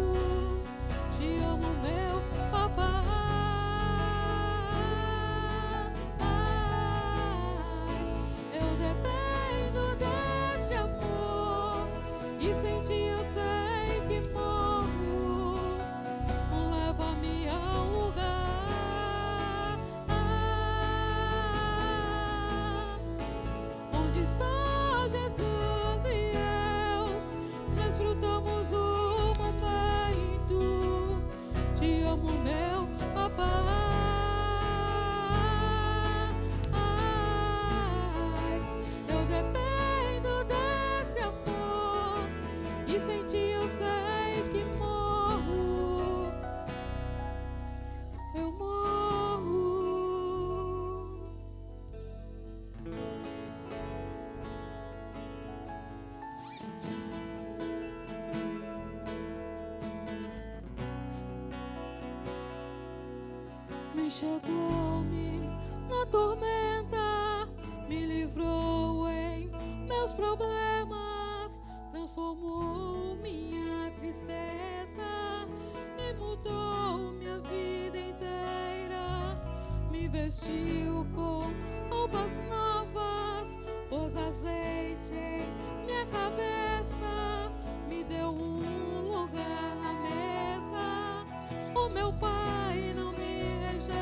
Te amo, meu papai. Eu dependo desse amor e sem ti eu sei que morro. Leva-me ao lugar onde só Jesus e eu desfrutamos o momento. Te amo, meu papai. Eu dependo desse amor e sem ti eu sei que morro. Eu morro. Me chegou-me na tormenta, me livrou em meus problemas, transformou minha tristeza e mudou minha vida inteira. Me vestiu com roupas novas, pôs azeite em minha cabeça, me deu um lugar na mesa. O meu Pai não me rejeita.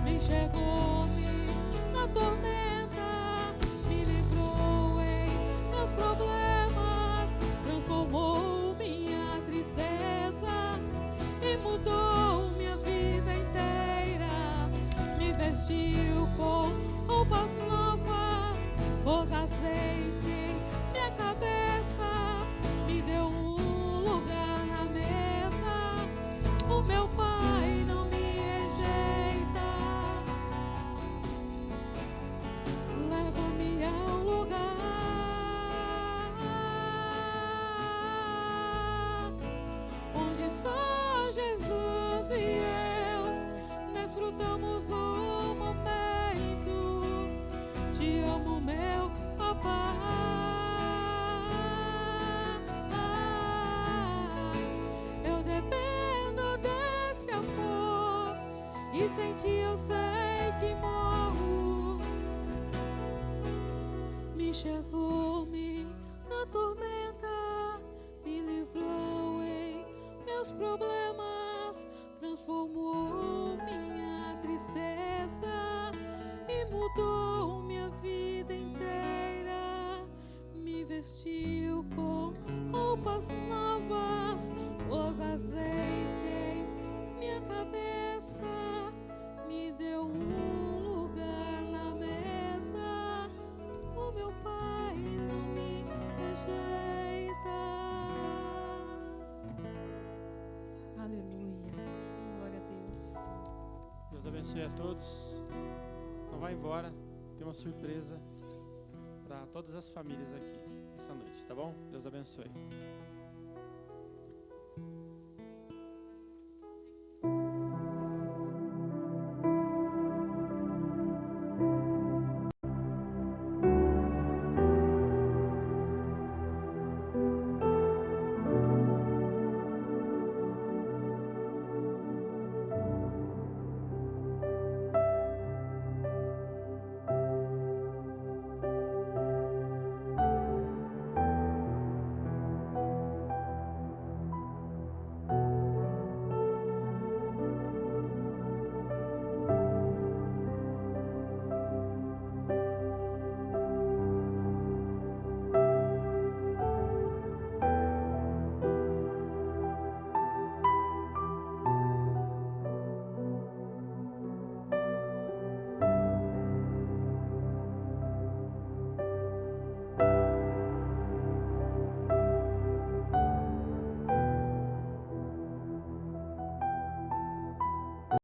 Me chegou-me na tormenta, me livrou em meus problemas, transformou minha tristeza e mudou minha vida inteira. Me vestiu com roupas novas, pôs azeite em minha cabeça, me deu um lugar na mesa. O meu Pai não me rejeita. Leva-me ao lugar onde só Jesus e eu desfrutamos o momento. Te amo, meu papai. Eu dependo desse amor e sem ti eu sei que morro. Me chegou-me na tormenta, problemas, transformou minha tristeza e mudou minha vida inteira. Me vestiu com roupas novas, pôs azeite em minha cabeça, me deu um lugar na mesa. O meu Pai não me rejeita. Aleluia. Glória a Deus. Deus abençoe a todos. Não vai embora, tem uma surpresa para todas as famílias aqui essa noite, tá bom? Deus abençoe.